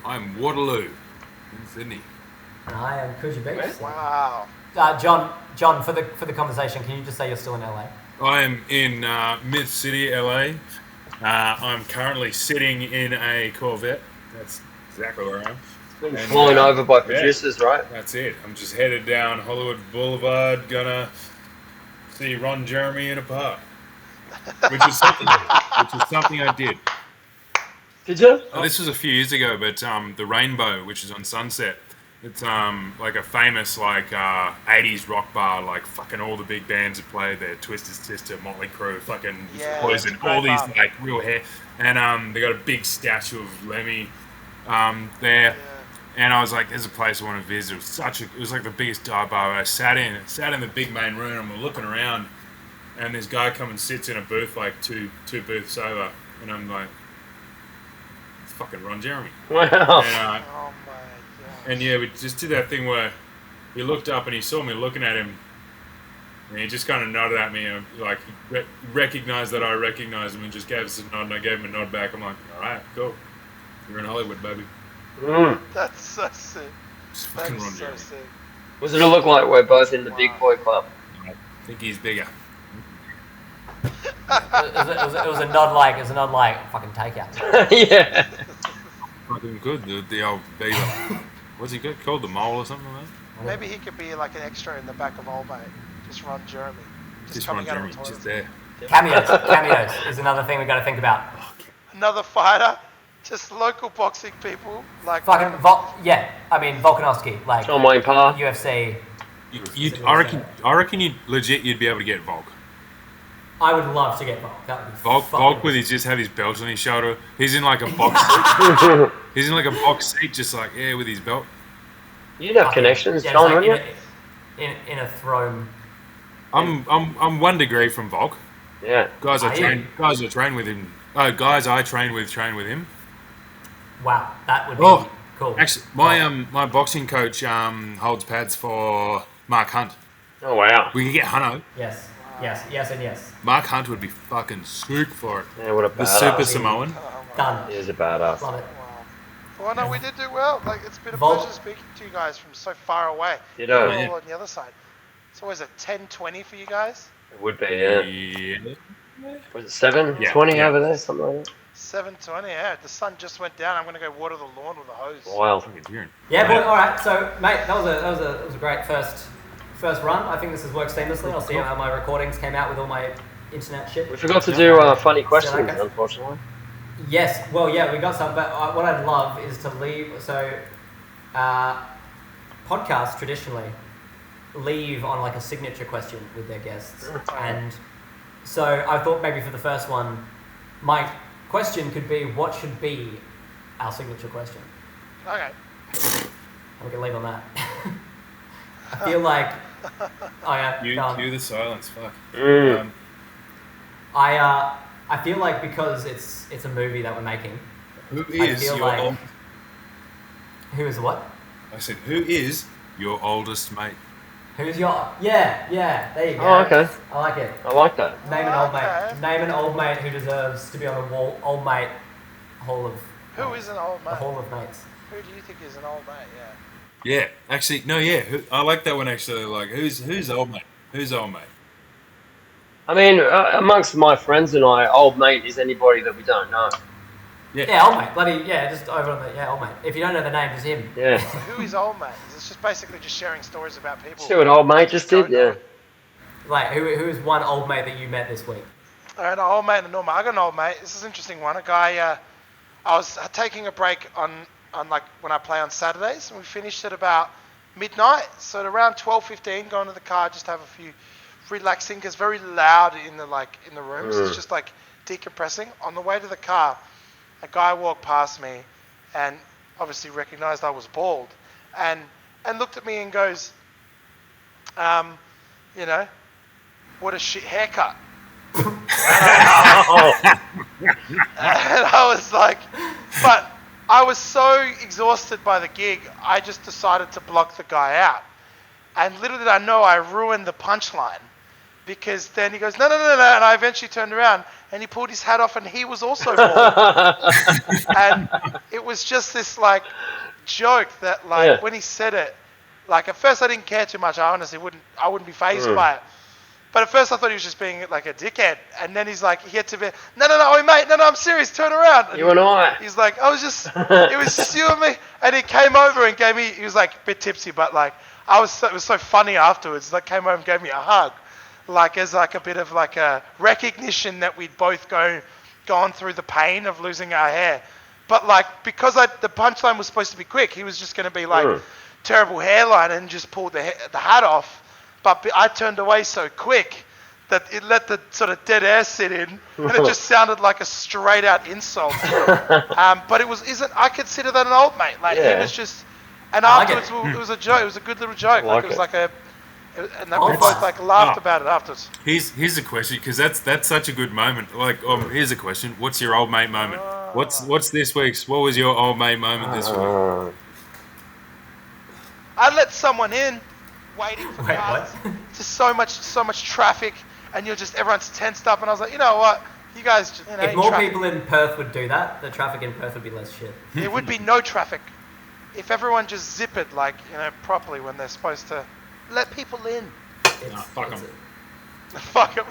I'm Waterloo in Sydney. And I am Coogee Beach. Wow. John, for the conversation, can you just say you're still in LA? I am in mid-city LA. I'm currently sitting in a Corvette. That's exactly where I am. Been And, flown over by yeah. producers, right? That's it. I'm just headed down Hollywood Boulevard, gonna see Ron Jeremy in a park, which is something I did. Did you? This was a few years ago, but the Rainbow, which is on Sunset, it's like a famous 80s rock bar. Like fucking all the big bands have played there: Twisted Sister, Motley Crue, fucking Yeah, Poison, great all these bar. like real hair. And they got a big statue of Lemmy there. And I was like, "There's a place I want to visit." It was like the biggest dive bar I sat in the big main room, and we're looking around, and this guy comes and sits in a booth like two booths over, and I'm like, "It's fucking Ron Jeremy." Wow. And, Oh my god. and yeah, we just did that thing where he looked up and he saw me looking at him, and he just kind of nodded at me, and like he recognized that I recognized him, and just gave us a nod, and I gave him a nod back. I'm like, "All right, cool, you're in Hollywood, baby." That's so sick. It's That fucking is Ron so Jeremy. sick. What does it look like we're both in the big Wow. boy club? I think he's bigger. It was a nod like fucking takeout. Yeah. Fucking good, the old beaver. What's he called? The mole or something like that? Maybe he could be like an extra in the back of Old Mate. Just Ron Jeremy. Just coming Ron out of Jeremy, the just toilet. there. Cameos is another thing we got to think about. Another fighter. Just local boxing people. Like Fucking Volkanovski, like John Wayne Parr. UFC. I reckon you'd be able to get Volk. I would love to get Volk. That would be Volk fucking with just have his belt on his shoulder. He's in like a box seat. He's in like a box seat, just like with his belt. You'd have connections, yeah, John, just wouldn't like you? in a throne. I'm 1 degree from Volk. Yeah. Guys I Are you? train with him. Oh, guys I train with him. Wow, that would be Oh, cool. Actually, my boxing coach holds pads for Mark Hunt. Oh, wow. We could get Hunto. Yes, and yes. Mark Hunt would be fucking sick for it. Yeah, what a The badass. Super Samoan. Oh Done. He is a badass. Love it. Wow. Well, no, we did do well. Like, it's been a Vol- pleasure speaking to you guys from so far away. Ditto. We're Yeah. all on the other side. So, was it 10:20 for you guys? It would be, yeah. Yeah. Was it 7? Yeah, 20 yeah. over there? Something like that? 7:20. Yeah, the sun just went down. I'm gonna go water the lawn with a hose. Wild. Fucking Kieran. Yeah, boy. All right. So, mate, that was a great first run. I think this has worked seamlessly. I'll see how my recordings came out with all my internet shit. We forgot to do funny questions, okay. unfortunately. Yes. Well, yeah, we got some. But what I'd love is to leave. So, podcasts traditionally leave on like a signature question with their guests, and so I thought maybe for the first one, my question could be, what should be our signature question? Okay. And we can leave on that. I feel like. Oh yeah. go on. Cue the silence. Fuck. Mm. I feel like because it's a movie that we're making. Who I is feel your? like- Who is what? I said, who is your oldest mate? Who's your? Yeah. There you go. Oh, okay. I like it. I like that. Name an old Okay. mate. Name an old mate who deserves to be on a wall. Old mate. Hall of. Who is an old The mate? Hall of Mates. Who do you think is an old mate? Yeah. Yeah, actually, no, yeah. I like that one actually. Like, who's old mate? Who's old mate? I mean, amongst my friends and I, old mate is anybody that we don't know. Yeah, old mate. Bloody yeah. Just over on the old mate. If you don't know the name, just him. Yeah. Who is old mate? It's just basically just sharing stories about people. See what old mate just did? Don't know. Yeah. Like who is one old mate that you met this week? All right, an old mate and a normal. I got an old mate. This is an interesting one. A guy. I was taking a break on like when I play on Saturdays, and we finished at about midnight. So at around 12:15, going to the car, just have a few relaxing, because very loud in the rooms. It's just like decompressing. On the way to the car, a guy walked past me, and obviously recognized I was bald, and looked at me and goes, you know, what a shit haircut. And I was like, but I was so exhausted by the gig, I just decided to block the guy out. And little did I know I ruined the punchline, because then he goes, no, and I eventually turned around and he pulled his hat off and he was also bald. And it was just this like joke that like when he said it, like at first I didn't care too much. I honestly wouldn't be fazed by it. But at first I thought he was just being like a dickhead. And then he's like, he had to be, no, oh, mate, no, I'm serious, turn around. And You and I. he's like, it was just you and me. And he came over and gave me, he was like a bit tipsy, but like, it was so funny afterwards. Like came over and gave me a hug. Like as like a bit of like a recognition that we'd both gone through the pain of losing our hair. But like, because the punchline was supposed to be quick, he was just going to be like, terrible hairline, and just pulled the hat off. But I turned away so quick that it let the sort of dead air sit in, and it just sounded like a straight out insult. But I consider that an old mate. Like he was just, and afterwards it was a joke. It was a good little joke. Like it was like and then we both like laughed about it afterwards. Here's a question, because that's such a good moment. Like, here's a question: what's your old mate moment? What's this week's? What was your old mate moment this week? I let someone in, waiting for Wait, cars. what? Just so much traffic, and everyone's tensed up. And I was like, you know what, you guys, just, If more people in Perth would do that, the traffic in Perth would be less shit. there would be no traffic if everyone just zip it like properly when they're supposed to. Let people in. Fuck it's 'em. Fuck them.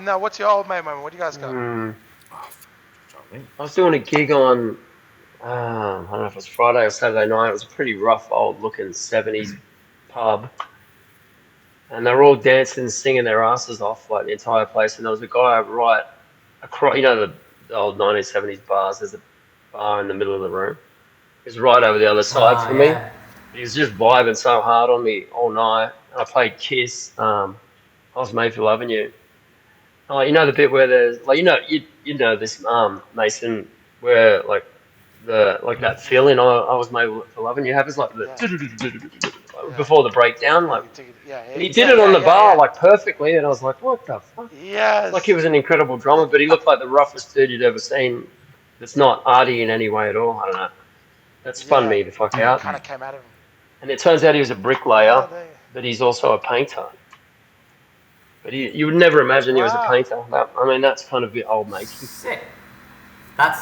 Now, what's your old mate moment? What do you guys got? I was doing a gig on, I don't know if it was Friday or Saturday night. It was a pretty rough, old-looking 70s pub. And they were all dancing and singing their asses off, like the entire place. And there was a guy right across, the old 1970s bars. There's a bar in the middle of the room. He was right over the other side from me. He was just vibing so hard on me all night. I played Kiss. I was made for loving you. Oh, you know the bit where there's like you know this Mason, where like that feeling I was made for loving you happens like before the breakdown, like and he did it on the bar like perfectly, and I was like, what the fuck? Yes. Like he was an incredible drummer, but he looked like the roughest dude you'd ever seen. That's not arty in any way at all. I don't know. That spun me the fuck out. Kind of came out of him. And it turns out he was a bricklayer, Oh, there you go. but he's also a painter. But you would never imagine he was a Wow. painter. That's kind of a bit old matey. Sick. That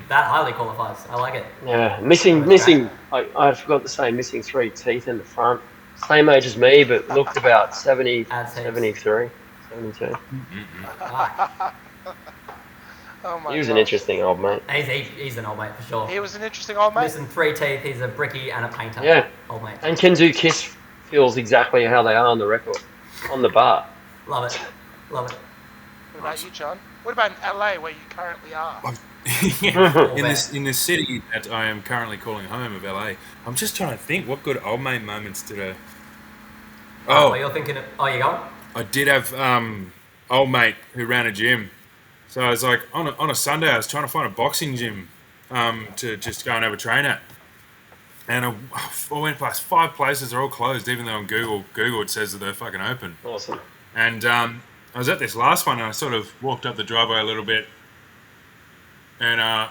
highly qualifies. I like it. Yeah, missing. I forgot to say, missing 3 teeth in the front. Same age as me, but looked about 70, Adds heaps. 73, 72. Fuck. Oh my He was an gosh. interesting old mate. He's an old mate for sure. He was an interesting old mate. Missing 3 teeth. He's a brickie and a painter. Yeah. Old mate. And can do Kiss feels exactly how they are on the record, on the bar. Love it. Love it. What about you, John? What about in LA, where you currently are? Yeah. in this city that I am currently calling home of LA, I'm just trying to think what good old mate moments did I. Oh, you're thinking of. Oh, you going? I did have old mate who ran a gym. So I was like on a Sunday I was trying to find a boxing gym to just go and have a train at. And I went past 5 places, they're all closed, even though on Google it says that they're fucking open. Awesome. And I was at this last one and I sort of walked up the driveway a little bit and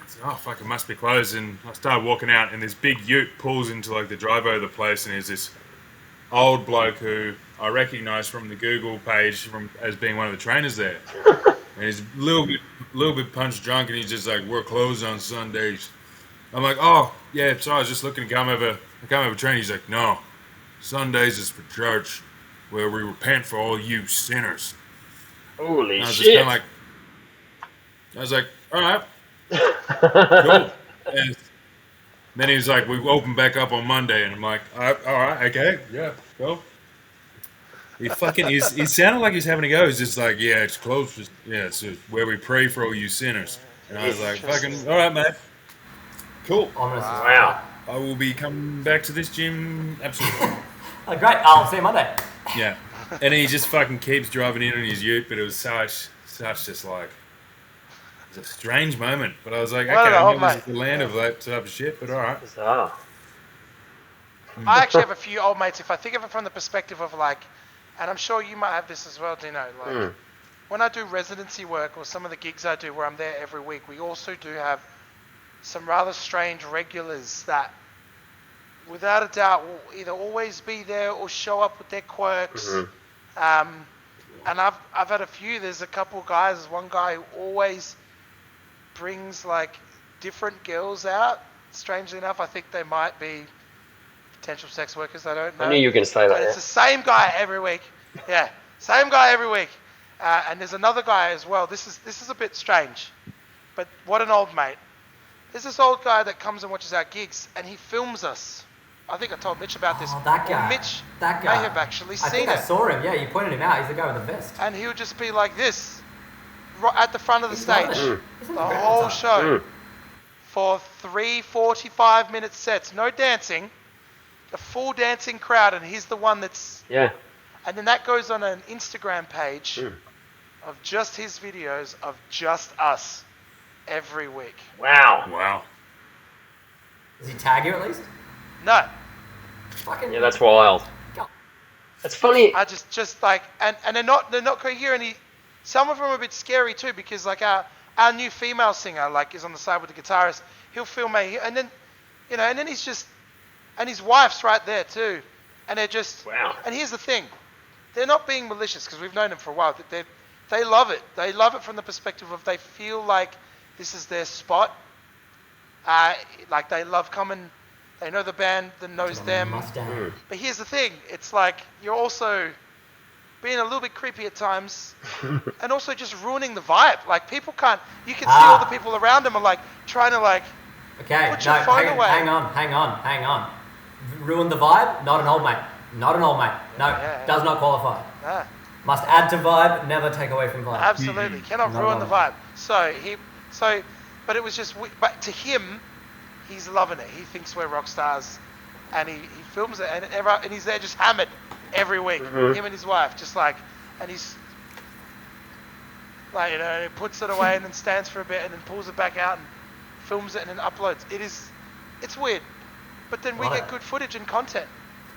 it's, oh fuck, it must be closed. And I started walking out and this big ute pulls into like the driveway of the place, and there's this old bloke who I recognise from the Google page as being one of the trainers there. And he's a little bit punch drunk, and he's just like, "We're closed on Sundays." I'm like, "Oh yeah, sorry, I was just looking to come have a train." He's like, "No, Sundays is for church, where we repent for all you sinners." Holy And I was shit. just I was like, "All right, cool." And then he was like, "We open back up on Monday," and I'm like, "All right, okay, yeah, cool." He sounded like he's having a go. He's just like, "Yeah, it's closed. It's where we pray for all you sinners." And I was like, "Fucking all right, mate, cool. Ominous. Wow. I will be coming back to this gym absolutely." Oh, great. I'll see you Monday. Yeah, and he just fucking keeps driving in on his ute, but it was such just like. It was a strange moment, but I was like, Well, okay, no, maybe this is mate. the land of that type of shit, but all right. Bizarre. I actually have a few old mates. If I think of it from the perspective of like, and I'm sure you might have this as well, Dino. Like, when I do residency work or some of the gigs I do where I'm there every week, we also do have some rather strange regulars that, without a doubt, will either always be there or show up with their quirks. And I've had a few. There's a couple of guys. There's one guy who always brings like different girls out. Strangely enough, I think they might be potential sex workers. I don't know. I knew you were going to say But that. it's the same guy every week. Yeah, same guy every week. And there's another guy as well. This is a bit strange, but what an old mate. There's this old guy that comes and watches our gigs, and he films us. I think I told Mitch about this. Oh, that Well, guy. Mitch That guy. may have actually I seen think it. I saw him. Yeah, you pointed him out. He's the guy with the vest. And he would just be like this, right at the front of the He's stage, loving it. He's having the a great whole time. show, for 3 45-minute sets, no dancing, a full dancing crowd, and he's the one that's, Yeah. and then that goes on an Instagram page of just his videos of just us every week. Wow. Wow. Does he tag you at least? No, Fucking. Yeah, that's wild. God. It's funny. I just like, and they're not coherent. Some of them are a bit scary too, because like our new female singer like is on the side with the guitarist. He'll film and then, and then he's just, and his wife's right there too, and they're just. Wow. And here's the thing, they're not being malicious because we've known them for a while. They love it. They love it from the perspective of they feel like this is their spot. Like they love coming. They know the band that knows them. Mustang. But here's the thing, it's like you're also being a little bit creepy at times and also just ruining the vibe. Like people can't, you can see all the people around them are like trying to like, Okay, Put your no, phone hang, away. hang on. Ruin the vibe? Not an old mate. Not an old mate. No, Yeah. does not qualify. nah, Must add to vibe, never take away from vibe. absolutely, cannot Not ruin the wrong. vibe. But it was just, but to him, he's loving it. He thinks we're rock stars and he films it and he's there just hammered every week. Him and his wife, just like, and he's like, he puts it away and then stands for a bit and then pulls it back out and films it and then uploads. It's weird, but then we Right. get good footage and content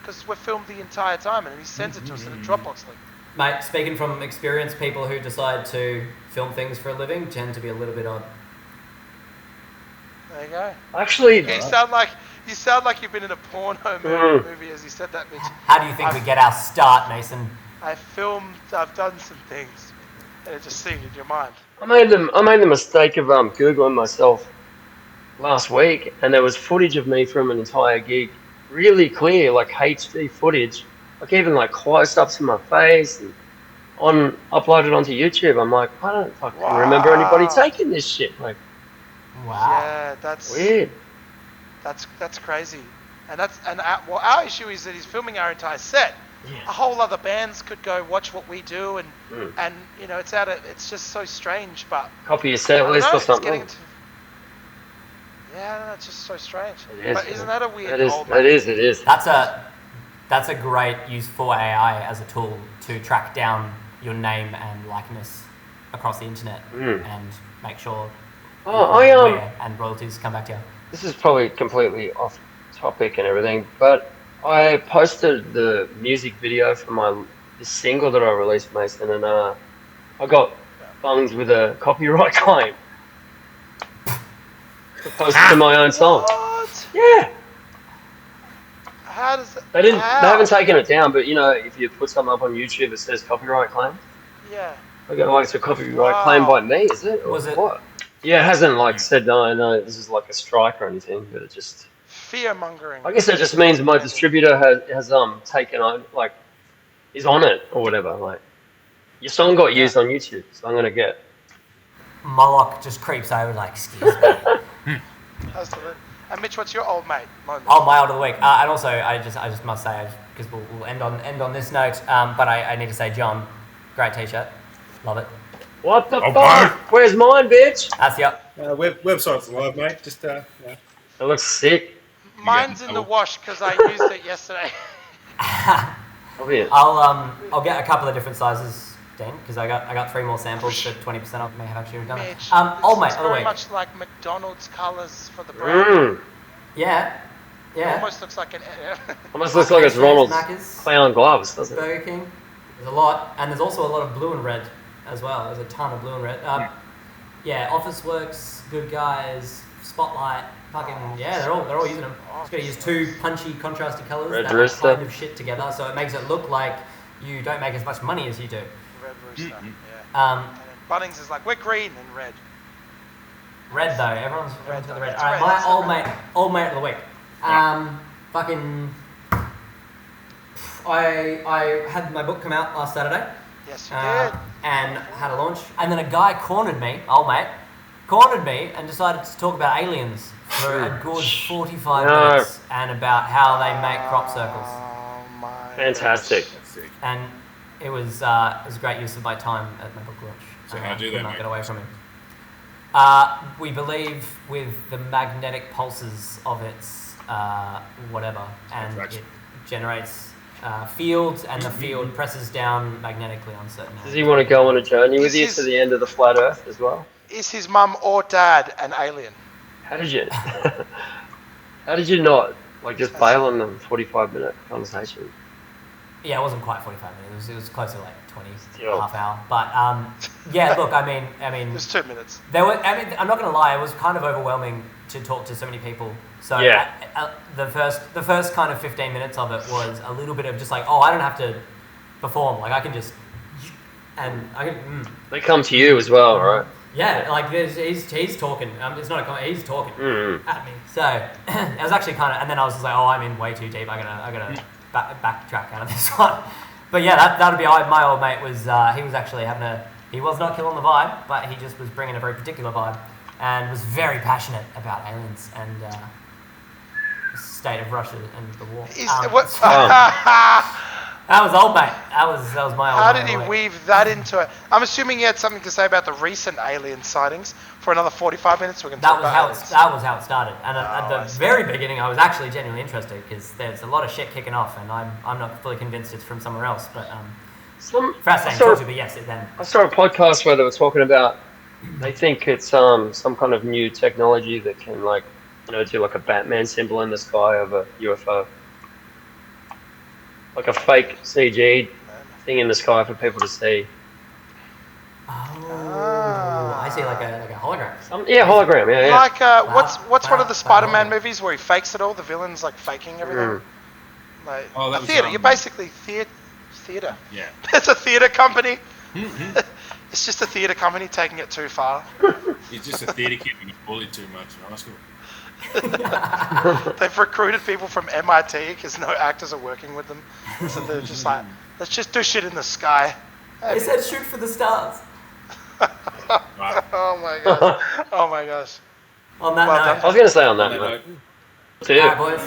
because we're filmed the entire time and then he sends it to us in a Dropbox link. Mate, speaking from experience, people who decide to film things for a living tend to be a little bit odd. There you go. Actually, You sound like You sound like you've been in a porno Mm. movie as you said that, Mitch. How do you think we get our start, Mason? I've done some things, and it just seemed in your mind. I made the mistake of googling myself last week, and there was footage of me from an entire gig, really clear, like HD footage, like even like close ups in my face, and uploaded onto YouTube. I'm like, I don't fucking remember anybody Wow. taking this shit. Like, Wow. Yeah, that's weird. That's crazy. And our issue is that he's filming our entire set. Yeah. A whole other bands could go watch what we do, and Mm. you know, it's just so strange. But Copy your set I don't list know, or it's something. getting into, yeah, I don't know, it's just so strange. It is, But isn't that a weird It is. old It is. It is. That's a great use for AI as a tool to track down your name and likeness across the internet Mm. and make sure Oh, where and royalties come back to you. This is probably completely off topic and everything, but I posted the music video for this single that I released, Mason, and I got bunged with a copyright claim to post to my own song. What? Yeah, How does it? they didn't. How? They haven't taken it down, but you know, if you put something up on YouTube that says copyright claim, Yeah. I go, like, it's a copyright claim by me, is it? Or Was it- what? Yeah, it hasn't like said no, this is like a strike or anything, but it just. Fear mongering. I guess that just means my distributor has taken on, like, is on it or whatever. Like, your song got used on YouTube, so I'm gonna get. Moloch just creeps over like, excuse me. How's the And Mitch, what's your old mate moment? Oh, my old of the week. And also, I just must say, because we'll end on this note, but I need to say, John, great t-shirt. Love it. What the Oh, fuck? Where's mine, bitch? That's the Website's live, mate. Just It looks sick. Mine's in the wash because I used it yesterday. Love it. I'll get a couple of different sizes, Dean, because I got 3 more samples for 20% off. May have actually done it. Mitch, Old mate it's of the very week. much like McDonald's colours for the brand. Mm. Yeah, It yeah. almost looks like an. Almost looks like it's Ronald's Macca's, clown gloves, doesn't it? Burger King. There's a lot, and there's also a lot of blue and red as well. There's a ton of blue and red. Yeah, Office Works, Good Guys, Spotlight, fucking yeah, they're all using them. Just gotta use 2 punchy, contrasty colours Red that Rooster. kind of shit together, so it makes it look like you don't make as much money as you do. Red Rooster. Mm-hmm. Yeah. Um, And then Bunnings is like, we're green and red. Red though, everyone's got the red. It's Alright, red, my it's the old mate of the week. Fucking. I had my book come out last Saturday. Yes, you did. And had a launch. And then a guy cornered me, old mate, cornered me and decided to talk about aliens for a good 45 No. minutes and about how they make crop circles. Oh my. Fantastic. That's sick. And it was a great use of my time at my book launch. So how'd you do could that, not mate? get away from him. We believe with the magnetic pulses of its whatever, and Attraction. it generates fields, and the field presses down magnetically on certain Does areas. he want to go on a journey with Is you his- to the end of the flat Earth as well? Is his mum or dad an alien? How did you? How did you not like just bail on the 45-minute conversation? Yeah, it wasn't quite 45 minutes. It was close to like 20, Still. half hour. But yeah, look, I mean, It was 2 minutes. there were. I mean, I'm not gonna lie. It was kind of overwhelming to talk to so many people. So Yeah. the first kind of 15 minutes of it was a little bit of just like, oh, I don't have to perform. Like I can just, and I can. They come to you as well, right? Yeah, like he's talking. It's not a comment. He's talking Mm. at me. So it was actually kind of, and then I was just like, oh, I'm in way too deep. I gotta backtrack out of this one. But yeah, that'd be my old mate was. He was actually he was not killing the vibe, but he just was bringing a very particular vibe, and was very passionate about aliens and the state of Russia and the war. Is, what, So that was old mate. That was my old How mate. did he of the week. weave that into it? I'm assuming he had something to say about the recent alien sightings for another 45 minutes. We're going to That talk was about how aliens. that was how it started. And at Oh, I the see. very beginning, I was actually genuinely interested because there's a lot of shit kicking off, and I'm not fully convinced it's from somewhere else. But fascinating I saw- talk to, but yes, it then. I saw a podcast where they were talking about they think it's some kind of new technology that can do like a Batman symbol in the sky of a UFO. Like a fake CG thing in the sky for people to see. Oh, Ah. I see like a hologram. Hologram. Yeah, yeah. Like what's one of the Wow. Spider-Man movies where he fakes it all? The villain's like faking everything. Like Oh, that a was, theater. You're basically theater. Yeah. It's a theater company. It's just a theater company taking it too far. He's just a theatre kid and he bullied too much in high school. They've recruited people from MIT because no actors are working with them. So they're just like, let's just do shit in the sky. They said shoot for the stars. Right. Oh my gosh. Oh my gosh. On that Well note, done. I was going to say on that On that note. note, See ya. alright boys,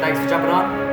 thanks for jumping on.